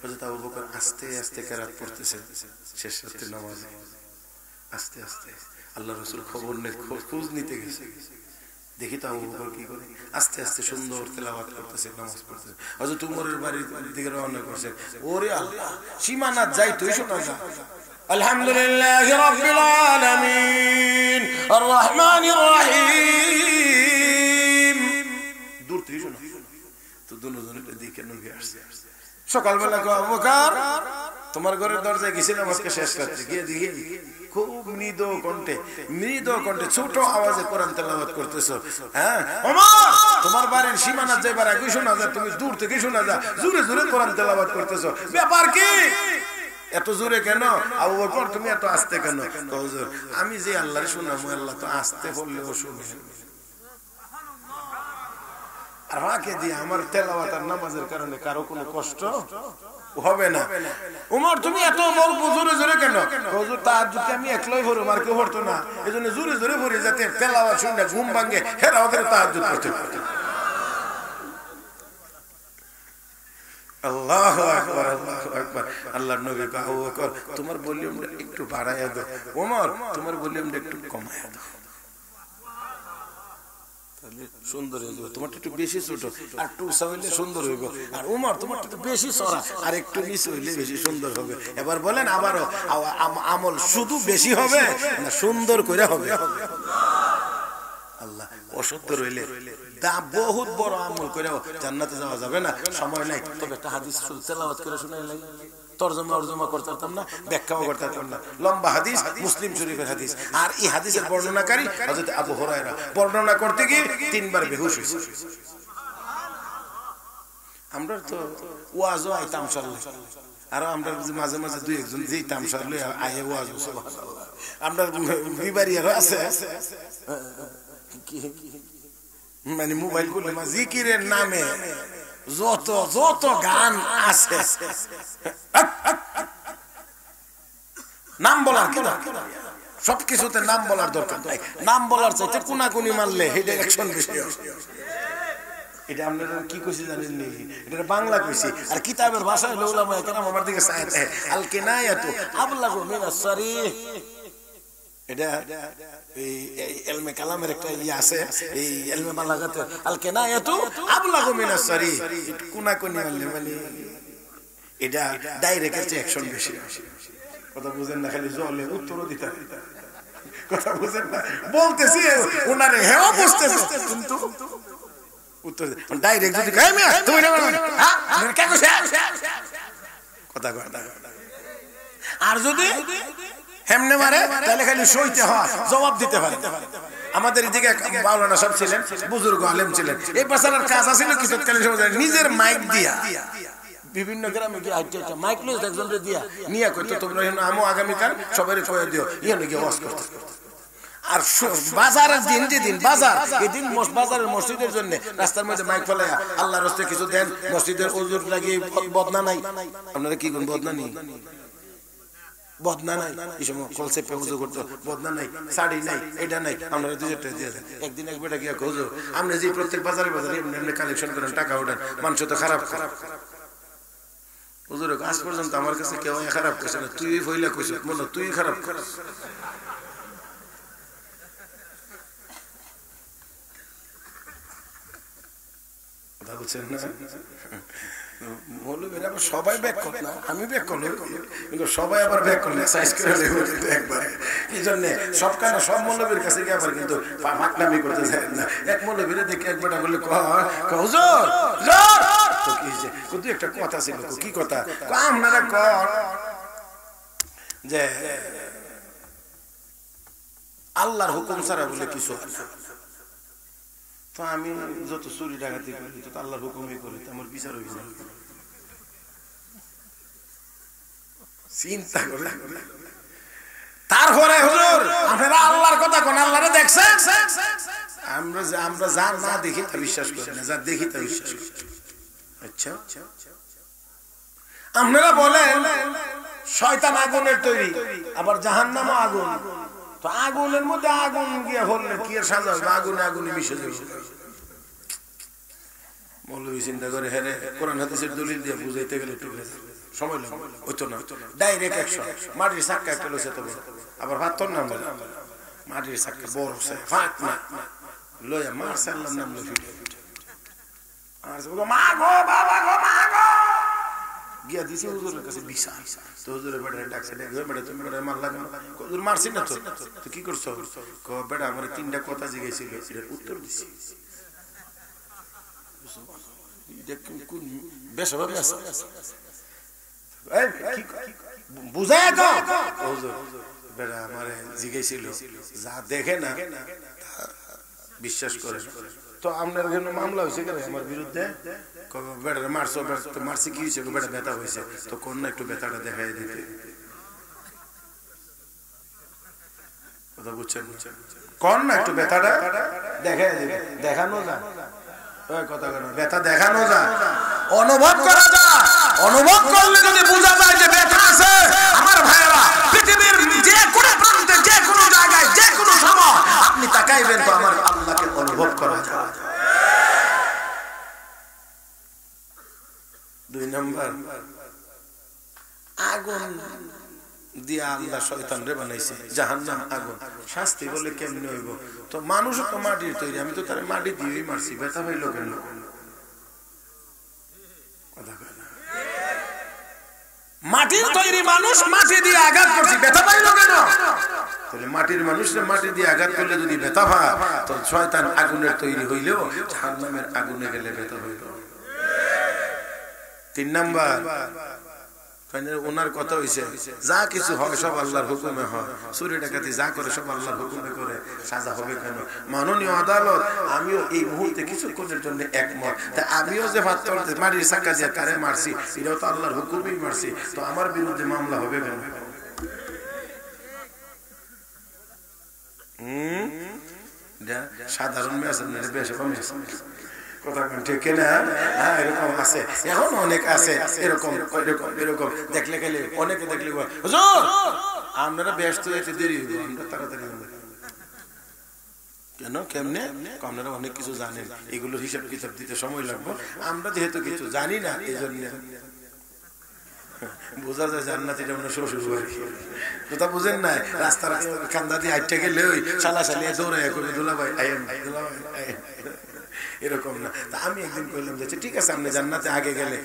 হযরত আবু বকর আস্তে আস্তে কেরাত পড়তেছেন শেষ রাতে নামাজে। আস্তে আস্তে আল্লাহ রাসূল খোঁজ নিতে গেছে, দেখি তো আবু বকর কি করে, আস্তে আস্তে সুন্দর তেলাওয়াত করতেছে, নামাজ পড়তেছে। হযরত উমরের বাড়ির দিকে রওনা করছে। ওরে আল্লাহ, সীমানা যাই তুই শোনা যা। আলহামদুলিল্লাহি রাব্বিল আলামিন আর রহমানির রহিম, দূর থেকে শোনা তো দুজনের দিকে নবী আসছে। সকালবেলা আবু বকর তোমার ঘরের দরজায় গেছিলাম আজকে শেষ রাত্রে, গিয়ে দেখি খুব মৃদু কণ্ঠে ছোট আওয়াজে কোরআন তেলাওয়াত করতেছো। হ্যাঁ ওমর, তোমার বাড়ির সীমানা যেবার আগে শোনা যায়, তুমি দূর থেকে শোনা যায় জোরে জোরে কোরআন তেলাওয়াত করতেছো, ব্যাপার কি? এত জোরে কেন? আবু বকর তুমি এত আস্তে কেন? হুজুর আমি যে আল্লাহর শুনামু, আল্লাহ তো আস্তে বললেও শুনে। আর আমাকে দিয়ে আমার তেলাওয়াত আর নামাজের কারণে কারো কোনো কষ্ট হবে না। ওমর তুমি এত বলবো জোরে জোরে কেন? হুজুর তাহাজ্জুদ আমি একলাই পড়ি, আর কেউ পড়তো না, এজন্য জোরে জোরে পড়ি যাতে তেলাওয়াত শুনে ঘুম ভাঙে, হেরা ওদের তাহাজ্জুদ পড়তে পারে। আল্লাহু আকবার, আল্লাহু আকবার। আল্লাহর নবী আবু বকর তোমার ভলিউমটা একটু বাড়ায়া দাও, ওমর তোমার ভলিউমটা একটু কমায়া দাও, তাহলে সুন্দর হয়ে যাবে। তোমারটা একটু বেশি ছোট, আর একটু উঁচা হইলে সুন্দর হইব। আর ওমর তোমারটা একটু বেশি চড়া, আর একটু নিচু হইলে বেশি সুন্দর হবে। এবার বলেন আবারও, আমল শুধু বেশি হবে না সুন্দর করে হবে? আল্লাহ অসুন্দর হইলে বহুত বড় আমল করে জান্নাতে যাওয়া যাবে না, সময় নাই। তবে একটা হাদিস তেলাওয়াত করে শুনাইলাই, তরজমা করতে পারতাম না, ব্যাখ্যাও করতে পারতাম না। লম্বা হাদিস, মুসলিম শরীফের হাদিস। আর এই হাদিসের বর্ণনাকারী হযরত আবু হুরায়রা, বর্ণনা করতে গিয়ে 3 বার বেহুশ হয়েছে। আমরা তো ওয়াজও আইতাম সারলে, আর আমরা মাঝে মাঝে 2-1 জন যেতাম সারলে আয়ে ওয়াজ, সুবহানাল্লাহ। আমরা বিবারিয়ারও আছে, মানে মোবাইল করলে জিকিরের নামে যত গান আছে, নাম বলার কি দরকার? সবকিছুতে নাম বলার দরকার নাই। নাম বলার চাইতে কোনাকুনি মারলে এটা অ্যাকশন বেশি। এটা আপনারা কি কইছি জানেন নি? এটা বাংলা কইছি, আর কিতাবের ভাষা হলো উলামায়ে কেরাম আমার দিকে চায় আল কিনায়াতু আবলাগু মিনাস সারিহ। এটা এই ইলমে কালামের একটা আছে, এই ইলমে বালাগাতে আল কিনায়াতু আবলাগু মিনাস সারিহ। কোনাকুনি মারলে মানে এটা ডাইরেক্ট অ্যাকশন বেশি। কথা বুঝেন না, খালি জলে উত্তরও দিতে কথা বুঝেন না, বলতেছি ওনারে হেও বুঝতেছে কিন্তু উত্তর ডাইরেক্ট যদি কই মিয়া তুমি না হ্যাঁ আমি কেন কথা কয়। আর যদি হেমনে মারে তাহলে খালি সইতে হয়, জবাব দিতে হয়। আমাদের এদিকে মাওলানা সাহেব ছিলেন, বুজুর্গ আলেম ছিলেন, এই পাশার কাজ আছিল কি তৎকালীন সময় নিজের মাইক দিয়া বিভিন্ন গ্রামে গিয়ে আইটা মাইক লইস একজনরে দিয়া নিয়া কইতো তোমরা আমো আগামীকাল সবাইরে কইয়া দিও, ইহানে গিয়ে ওয়াজ করতে। আর বাজারের দিন যেদিন বাজার, এদিন বাজারের মসজিদের জন্য রাস্তার মধ্যে মাইক ফেলাইয়া আল্লাহর রাস্তায় কিছু দেন, মসজিদের ওজুর লাগিয়ে বদনা নাই। আপনারা কি কোন বদনা নেই? বদনা নাই, এই সময় কলসে পেউজো করতো, বদনা নাই, শাড়ি নাই, এটা নাই, আমরা 2000 টাকা দিয়ে দেন। একদিন এক বেটা গিয়া কইছো আপনি যে প্রত্যেক বাজারে এমনি কালেকশন করেন, টাকা ওঠেন, মানুষ তো খারাপ হুজুর। আজ পর্যন্ত আমার কাছে কেউ খারাপ কইছে না, তুই ফইলা কইছ মনে তুই খারাপ করিস। কথা বলছেন না? মৌলবীরা সবাই ব্যাক করে না, আমি ব্যাক করলে কিন্তু সবাই আবার ব্যাক করলে সাইজ করে নেব কিন্তু একবারে। এই জন্য সব কেন সব মৌলবীর কাছে গিয়ে আবার কিন্তু ফাঁকনামি করতে চায় না। এক মৌলবীরা দেখে একবারটা বললে হুজুর তো কি হয়েছে, কিন্তু একটা কথা ছিল। কি কথা? আপনারা কর যে আল্লাহর হুকুম ছাড়া বলে কিছু। তো আমি যত চুরি ডাকাতি করি তো আল্লাহর হুকুমই করি, তো আমার বিচার হয়ে যায়। চিন্তা করে তারপরে হুজুর আপনারা আল্লাহর কথা কোন আল্লাহরে দেখছেন? আমরা যা না দেখি তা বিশ্বাস করি না, যা দেখি তা বিশ্বাস করি। আচ্ছা আপনারা বলেন শয়তান আগুনের তৈরি, আবার জাহান্নামও আগুন। তো আগুনের মধ্যে আগুন গিয়ে হলে কি আর সাজা হবে? আগুনে মিশে যাবে। মৌলবী চিন্তা করে হ্যাঁ কোরআন হাদিসের দলিল দিয়ে বুঝাইতে গেলে একটু সময় লাগবে, হইতো না। Direct action. মাটির চাক্কা একটা লইছে, তবে আবার ভাতর নাম মাটির চাক্কা বড় ফাঁক না লইয়া মারছে, আল্লাহর নাম লই ফিটে মা গো বাবা গো মা গো গিয়া দিছে হুজুরের কাছে বিশাল। তো হুজুরের বেটারে ডাকছে, বেটা তুমি বেটা মারলা কেন? হুজুর মারছি না তো। তো কি করছো? বেটা আমার 3টা কথা জিজ্ঞাসা ছিল, এটার উত্তর দিছি। বুঝায় বেটা আমারে জিজ্ঞেছিল যা দেখে না বিশ্বাস করে। তো আপনার মামলা হয়েছে কেন আমার বিরুদ্ধে? বেটারে মারছো, মারছি কি হয়েছে? বেটা ব্যথা হয়েছে। তো কোন না একটু ব্যথাটা দেখাই দিতে, কথা বুঝছেন? কোন না একটু ব্যথাটা দেখাই দিতে, দেখানো যায় কথা কেন? ব্যথা দেখানো যায়, অনুভব করা যায়। অনুভব করলে যদি বোঝা যায় যে ব্যথা আছে, আমার ভাইয়েরা পৃথিবীর যে কোনো প্রান্তে, যে কোনো জায়গায়, যে কোনো সময় আপনি তাকাইবেন তো আমার আল্লাহকে অনুভব করা যায়। 2 নম্বর, আগুন দিয়া আল্লাহ শয়তানরে বানাইছে, জাহান্নাম আগুন। শাস্তি বলে কেমনে হইব? তো মানুষ তো মাটির তৈরি, আমি তো তার মাটি দিয়েই মারছি, ব্যথা পাইল কেন? মাটির তৈরি মানুষ, মাটি দিয়ে আঘাত করছি, ব্যথা পাইল কেন? তাহলে মাটির মানুষরে মাটি দিয়ে আঘাত করলে যদি ব্যথা পায়, তো শয়তান আগুনের তৈরি হইলেও জাহান্নামের আগুনে গেলে ব্যথা হইল। 3 নাম্বার, ওনার কথা হইছে যা কিছু হয় সব আল্লাহর হুকুমে হয়, চুরি ডাকাতি যা করে সব আল্লাহর হুকুমে করে, সাজা হবে কেন? মাননীয় আদালত, আমিও এই মুহূর্তে কিছুক্ষণের জন্য একমত। তা আমিও যে মাটির চাকা দিয়ে কারে মারছি, এটাও তো আল্লাহর হুকুমেই মারছি, তো আমার বিরুদ্ধে মামলা হবে কেন? সাধারণ কথা ঠিক না? এরকম আছে, এখন অনেক আছে এরকম এরকম এরকম। দেখলে গেলে অনেকে দেখলে হুজুর আপনারা ব্যস্ত হয়েছে, দেরি হইব, আমরা তাড়াতাড়ি কেন কেমনে? আপনারা অনেক কিছু জানেন, এগুলোর হিসাব কিতাব দিতে সময় লাগবে। আমরা যেহেতু কিছু জানি না, এই জন্য বোঝা যায় জান্নাতীটা মনে শ্বশুর বাড়ি, কথা বুঝেন না? রাস্তার কান্দা দিয়ে হাইটটা গেলে ওই শালা শালিয়ে দৌড়াইয়া করবে, দুলাভাই আইন, দুলাভাই আইন, এরকম না। তা আমি একদিন কইলাম যে ঠিক আছে, আপনি জান্নাতে আগে গেলে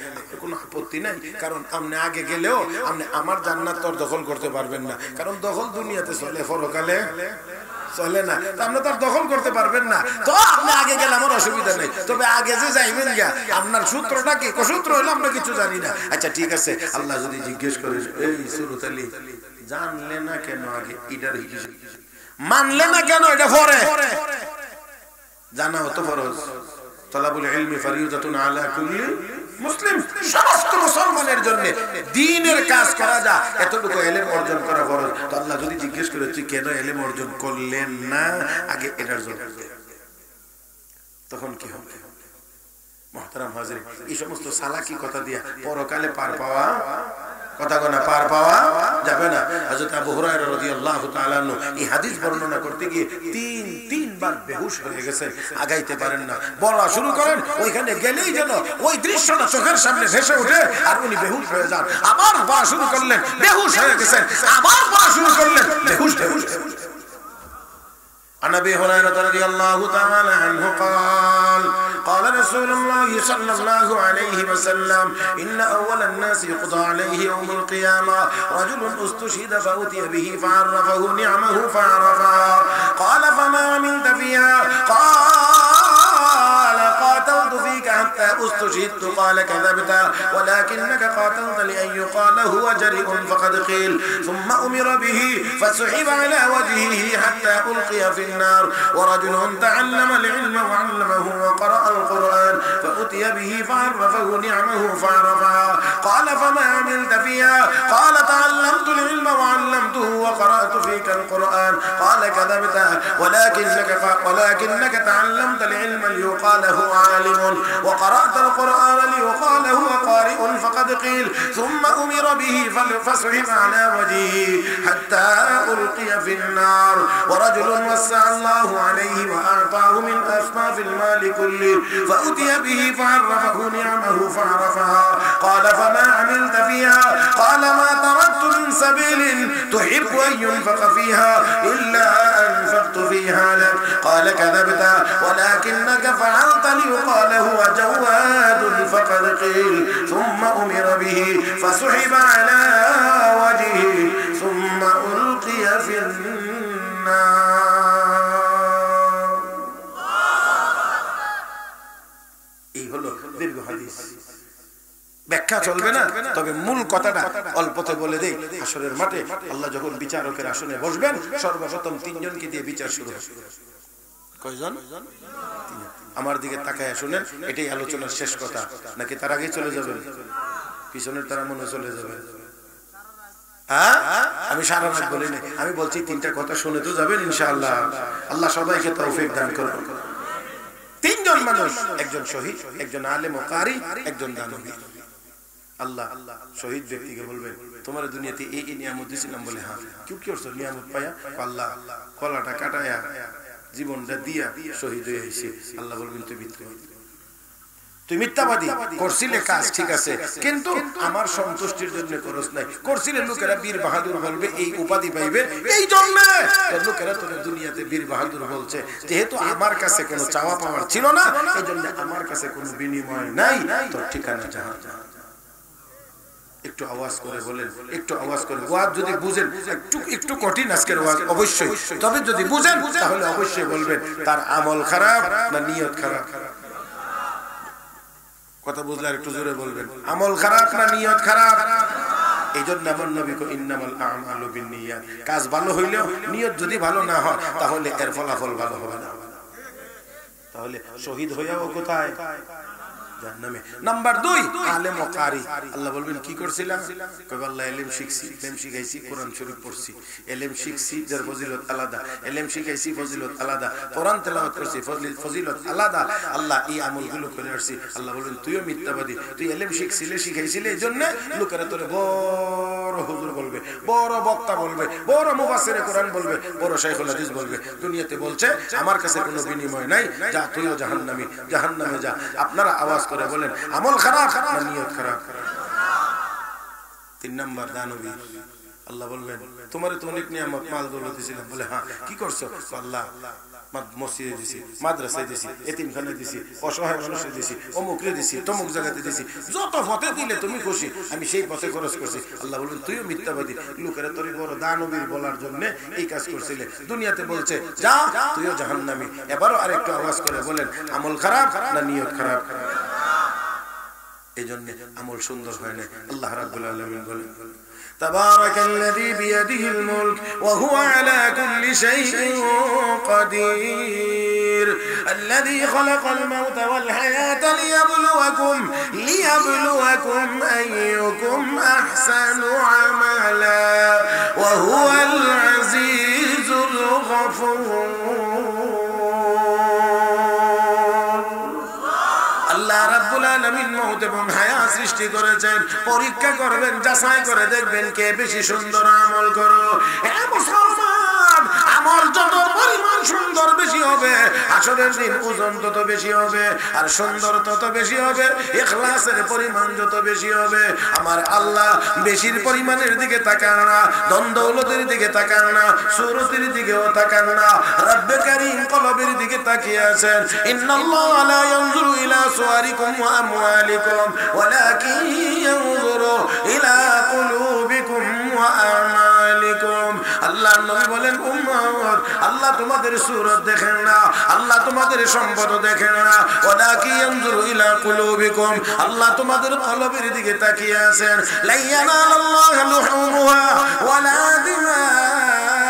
কোনো আপত্তি নাই, কারণ আপনি আগে গেলেও আপনি আমার জান্নাত তো দখল করতে পারবেন না, কারণ দখল দুনিয়াতে চলে, পরকালে চলে না। আপনি তো আর দখল করতে পারবেন না, তো আপনি আগে গেলে আমার অসুবিধা নেই। তবে আগে যে যাইবেন গিয়া আপনার সূত্রটা কি? সূত্র হইলো আমরা কিছু জানি না। আচ্ছা ঠিক আছে, আল্লাহ যদি জিজ্ঞেস করে এই সুরত আলী জানলে না কেন আগে, এটার মানলে না কেন? এটা পরে জানা হতো ফরজ। তালাবুল ইলমি ফরিয়দাতুন আলা কুল্লি মুসলিম, সমস্ত মুসলমানের জন্য দ্বীনের কাজ করা যায়, এতটুকু ইলম অর্জন করা ফরজ। তো আল্লাহ যদি জিজ্ঞেস করে তুই কেন ইলম অর্জন করলেন না আগে, এটার জন্য, তখন কি হবে? মুহতারাম হাজির, এই সমস্ত সালাকি কথা দিয়া পরকালে পার পাওয়া, কথা গোনা পার পাওয়া যাবে না। হযরত আবু হুরায়রা রাদিয়াল্লাহু তাআলা আনহু এই হাদিস বর্ণনা করতে গিয়ে তিনবার বেহুশ হয়ে গেছেন, আগাইতে পারেন না। বলা শুরু করেন, ওইখানে গেলেই যেন ওই দৃশ্যটা চোখের সামনে ভেসে ওঠে আর উনি বেহুশ হয়ে যান। আবার বলা শুরু করলেন, বেহুশ হয়ে গেছেন, আবার বলা শুরু করলেন, বেহুশ বেহুশ। عن ابي هريره رضي الله تعالى عنه قال قال رسول الله صلى الله عليه وسلم ان اول الناس يقضى عليه يوم القيامه رجل استشهد فاتي به فعرفه نعمه فعرفها قال فما عملت فيها قال قاتلت فيك حتى استشهدت قال كذبت ولكنك قاتلت لان يقال هو جريء فقد قيل ثم امر به فسحب على وجهه حتى القي في النار ورجل تعلم العلم وعلمه وقرأ القرآن فأتي به فعرفه نعمه فعرفها قال فما عملت فيها قال تعلمت العلم وعلمته وقرأت فيك القرآن قال كذبت ولكنك تعلمت العلم ليقال هو عالم وقرأت القرآن ليقال هو قارئ فقد قيل ثم أمر به فسحب على وجهه حتى ألقي في النار ورجل وسع الله عليه وأعطاه من أصناف المال كله فأتي به فعرفه نعمه فعرفها قال فما عملت فيها قال ما تركت من سبيل تحب أن ينفق فيها إلا أنفقت فيها لك قال كذبت ولكنك فعلت ليقال هو جواد فقد قيل ثم أمر به فسحب على وجهه ثم ألقي في النار ব্যাখ্যা চলবে না। তবে মূল কথাটা অল্পতে বলে দেই, হাসরের মাঠে আল্লাহ যখন বিচারকের আসনে বসবেন, সর্বপ্রথম তিনজনকে দিয়ে বিচার শুরু হবে। কয়জন? আমার দিকে তাকায় শুনেন, এটাই আলোচনার শেষ কথা, নাকি তার আগে চলে যাবেন? পিছনের তারা মনে চলে যাবে। আমি সারা রাত বলিনি, আমি বলছি তিনটা কথা শুনে তো যাবেন ইনশাআল্লাহ। আল্লাহ সবাইকে তৌফিক দান করুন। তিনজন মানুষ, একজন শহীদ, একজন আলেম ও কারি, একজন দানবী। আল্লাহ শহীদ ব্যক্তিকে বলবেন, তোমার দুনিয়াতে এই এই নিয়ামত দিয়েছিলাম, বলে হ্যাঁ, কি করছো নিয়ামত পাইয়া? আল্লাহ কলাটা কাটায়া জীবনটা দিয়া শহীদ হয়ে আইছে। আল্লাহ বলবেন, তুই মিথ্যাবাদী, করছিলে কাজ ঠিক আছে, কিন্তু আমার সন্তুষ্টির জন্য করস নাই। করছিলে লোকেরা বীর বাহাদুর বলবে, এই উপাধি পাইবে, এই জন্য লোকেরা তোর দুনিয়াতে বীর বাহাদুর বলছে। যেহেতু আমার কাছে কোনো চাওয়া পাওয়ার ছিল না, এই জন্য আমার কাছে কোনো বিনিময় নাই, তোর ঠিকানা জাহান্নাম। একটু আওয়াজ করে বলেন, একটু আওয়াজ করে। ওয়াজ যদি বুঝেন, একটু কঠিন আজকের ওয়াজ অবশ্যই, তবে যদি বুঝেন তাহলে অবশ্যই বলবেন তার আমল খারাপ না নিয়ত খারাপ। কথা বুঝলে আর একটু জোরে বলবেন, আমল খারাপ না নিয়ত খারাপ। এই জন্য আমার নবী কো ইন্নামাল আ'মালু বিন্নিয়াত, কাজ ভালো হইলেও নিয়ত যদি ভালো না হয় তাহলে এর ফলাফল ভালো হবে না। তাহলে শহীদ হইয়াও কোথায়? জাহান্নামে। নাম্বার 2, আলেম ও কারি। আল্লাহ বলবেন, কি করছিলাম? কইবে আল্লাহ ইলম শিখছি, ইলম শিখাইছি, কোরআন শরীফ পড়ছি। ইলম শিখছি, যার ফজিলত আলাদা। ইলম শিখাইছি, ফজিলত আলাদা। কোরআন তেলাওয়াত করছি, ফজিলত আলাদা। আল্লাহ এই আমলগুলো করে আসছি। আল্লাহ বলবেন, তুইও মিথ্যাবাদী, তুই ইলম শিখছিলে, শিখাইছিলে, এইজন্য লোকেরা তোরে বড় হুজুর বলবে, বড় বক্তা বলবে, বড় মুফাসসিরে কোরআন বলবে, বড় শাইখুল হাদিস বলবে। দুনিয়াতে বলছে আমার কাছে কোনো বিনিময় নাই, যা তুইও জাহান্নামী, জাহান্নামে যা। আপনারা আওয়াজ করে বলেন, আমল খারাপ না নিয়ত খারাপ? 3 নাম্বার দানবী। আল্লাহ বলবেন, তোমারে তো অনেক নিয়ামত মাল দৌলত দিয়েছিলাম, বলে হ্যাঁ, কি করছো? আল্লাহ মসজিদে দিছি, মাদ্রাসায় দিছি, এতিমখানায় দিছি, অসহায় মানুষে দিছি, অমুকরে দিছি, তমুক জায়গাতে দিছি, যত পথে দিলে তুমি খুশি, আমি সেই পথে খরচ করছি। আল্লাহ বলবেন, তুইও মিথ্যাবাদী, লোকেরা তোর বড় দানবীর বলার জন্য এই কাজ করছিলে। দুনিয়াতে বলছে যা, তুইও জাহান্নামী। এবারও আরেকটু আওয়াজ করে বলেন, আমল খারাপ না নিয়ত খারাপ? এই জন্য আমল সুন্দর হয় না। আল্লাহ রাব্বুল আলামিন বলেন, তাবারাকাল্লাযী বিয়াদিহিল মুলক ওয়া হুয়া আলা কুল্লি শাইইন কাদির আল্লাযী খালাকাল মাউতা ওয়াল হায়াতা লিয়াবলুয়াকুম আইয়ুকুম আহসানু আমালা ওয়া হুয়াল আজিজুল গফুর। আল্লাহ রাব্বুল আলামিন মওত এবং হায়াত সৃষ্টি করেছেন, পরীক্ষা করবেন, যাচাই করে দেখবেন কে বেশি সুন্দর আমল করো। হে মুসলমান, আমল যত পরিমাণ সুন্দর বেশি হবে, হাসরের দিন ওজন তত বেশি হবে, আর সুন্দর তত বেশি হবে। ইখলাসের পরিমাণ যত বেশি হবে, আমার আল্লাহ বেশির পরিমাণের দিকে তাকান না, ধন দৌলতের দিকে তাকান না, সুরতের দিকেও তাকান না, রব্বে কারীম কলবের দিকে তাকিয়ে আছেন। ইন্নাল্লাহা লা ইয়ানজুরু ইলা সুওয়ারিকুম ওয়া আমওয়ালিকুম ওয়ালাকিন ইয়ানজুরু ইলা কুলুবিকুম ওয়া আমালিকুম। আল্লাহ নবী বলেন, উম্মত, আল্লাহ তোমাদের সূরত দেখেন না, আল্লাহ তোমাদের সম্পদ দেখেন না, ওয়ালাকিন ইয়ানজুরু ইলা কুলুবিকুম, আল্লাহ তোমাদের কলবের দিকে তাকিয়ে আছেন। লা ইয়ানালাল্লাহু লুহুমুহা ওয়ালা দিমাউহা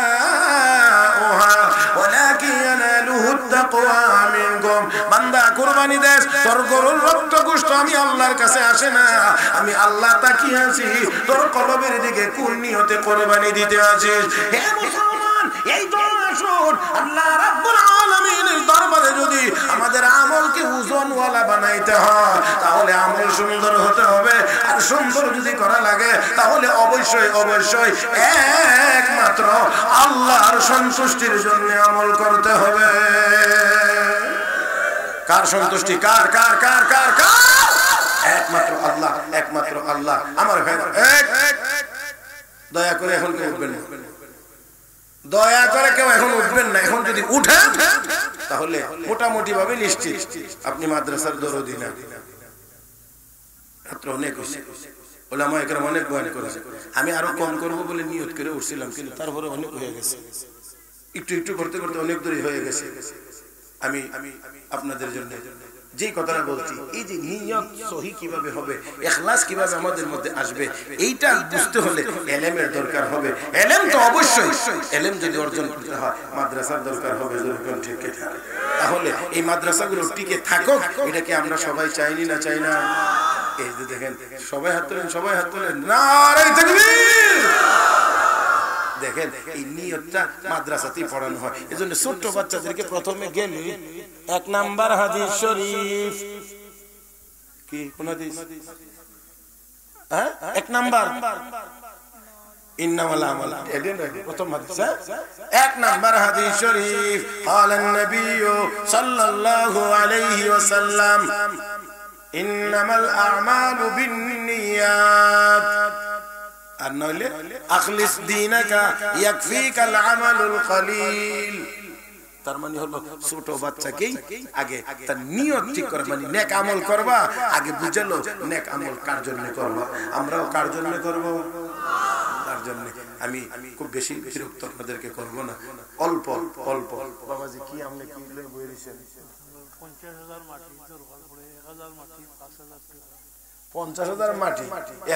ওয়ালাকিন ইয়ানালুহুত তাকওয়া মিনকুম। বান্দা কুরবানি দেস, তোর গরুর রক্ত গোশত আমি আল্লাহর কাছে আসে না, আমি আল্লাহ তাকিয়ে আছি তোর কলবের দিকে, কোন নিয়তে কুরবানি দিতে আছিস। হে মুসলমান, এই তো আসুন আল্লাহ রাব্বুল আলামিনের দরবারে যদি আমাদের আমলকে ওজনওয়ালা বানাইতে হয়, তাহলে আমল সুন্দর হতে হবে। আর সুন্দর যদি করা লাগে, তাহলে অবশ্যই অবশ্যই একমাত্র আল্লাহর সন্তুষ্টির জন্য আমল করতে হবে। কার সন্তুষ্টি? কার কার কার কার কার? একমাত্র আল্লাহ, একমাত্র আল্লাহ। আমার ভাই, দয়া করে এখন কেউ উঠবেন না, দয়া করে কেউ এখন উঠবেন না। এখন যদি উঠেন তাহলে মোটামুটি ভাবে নিশ্চিত আপনি মাদ্রাসার দরদি না। ছাত্র অনেক হয়েছে, ওলামা একরাম অনেক বয়ান করেছে। আমি আরো কম করবো বলে নিয়ত করে উঠছিলাম, কিন্তু তারপরে অনেক হয়ে গেছে, একটু একটু করতে করতে অনেক দূরে হয়ে গেছে। আমি আপনাদের জন্য যে কথাটা বলছি, এই যে নিয়ত সহি কিভাবে হবে, ইখলাস কিভাবে আমাদের মধ্যে আসবে, এইটা বুঝতে হলে ইলমের দরকার হবে। ইলম তো অবশ্যই, ইলম যদি অর্জন করতে হয় মাদ্রাসার দরকার হবে, যেরকম ঠিক আছে। তাহলে এই মাদ্রাসাগুলো টিকে থাকুক, এটাকে আমরা সবাই চাইনি না, চাই না? এই যে দেখেন সবাই হাত তোলেন, সবাই হাত তোলেন, নারে তাকবীর। দেখেন এই নিয়তটা মাদ্রাসাতেই পড়ানো হয়। এজন্য ছোট্ট বাচ্চাদেরকে প্রথমে গেলে 1 নাম্বার হাদিস শরীফ, কি কোন হাদিস? হ্যাঁ 1 নাম্বার ইন্নামাল আমাল, প্রথম হাদিস। 1 নাম্বার হাদিস শরীফ, ক্বালান নবী সাল্লাল্লাহু আলাইহি ওয়াসাল্লাম ইন্নামাল আ'মালু বিন্নিয়াত, আর নইলে আখলিস দীনাকা ইয়াকফিকাল আমালুল কলিল। তার মানে হলো ছোট বাচ্চাকেই আগে তার নিয়ত ঠিক করে, মানে নেক আমল করবা, আগে বুঝালো নেক আমল কার জন্য করবা। আমরাও কার জন্য করব? তার জন্য। আমি খুব বেশি বিরক্ত আপনাদেরকে করব না, অল্প অল্প। বাবাজি কি আপনি কি বই দিয়েছেন? 50,000 মাটি দরকার পড়ে, 1000 মাটি 5000 টাকা। 50,000 মাটি,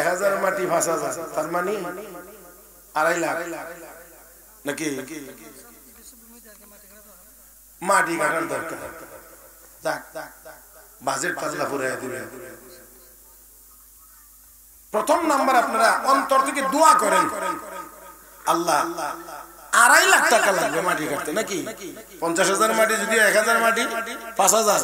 1000 মাটি 5000, তার মানে 2.5 লাখ নাকি? মাটি কাটার দরকার। বাজেট পাল্লা পুরাই দিবেন। প্রথম নাম্বার আপনারা অন্তর থেকে দোয়া করেন, আল্লাহ 2.5 লাখ টাকা লাগবে মাটি কাটতে, নাকি? 50,000 মাটি যদি 1000 মাটি 5000।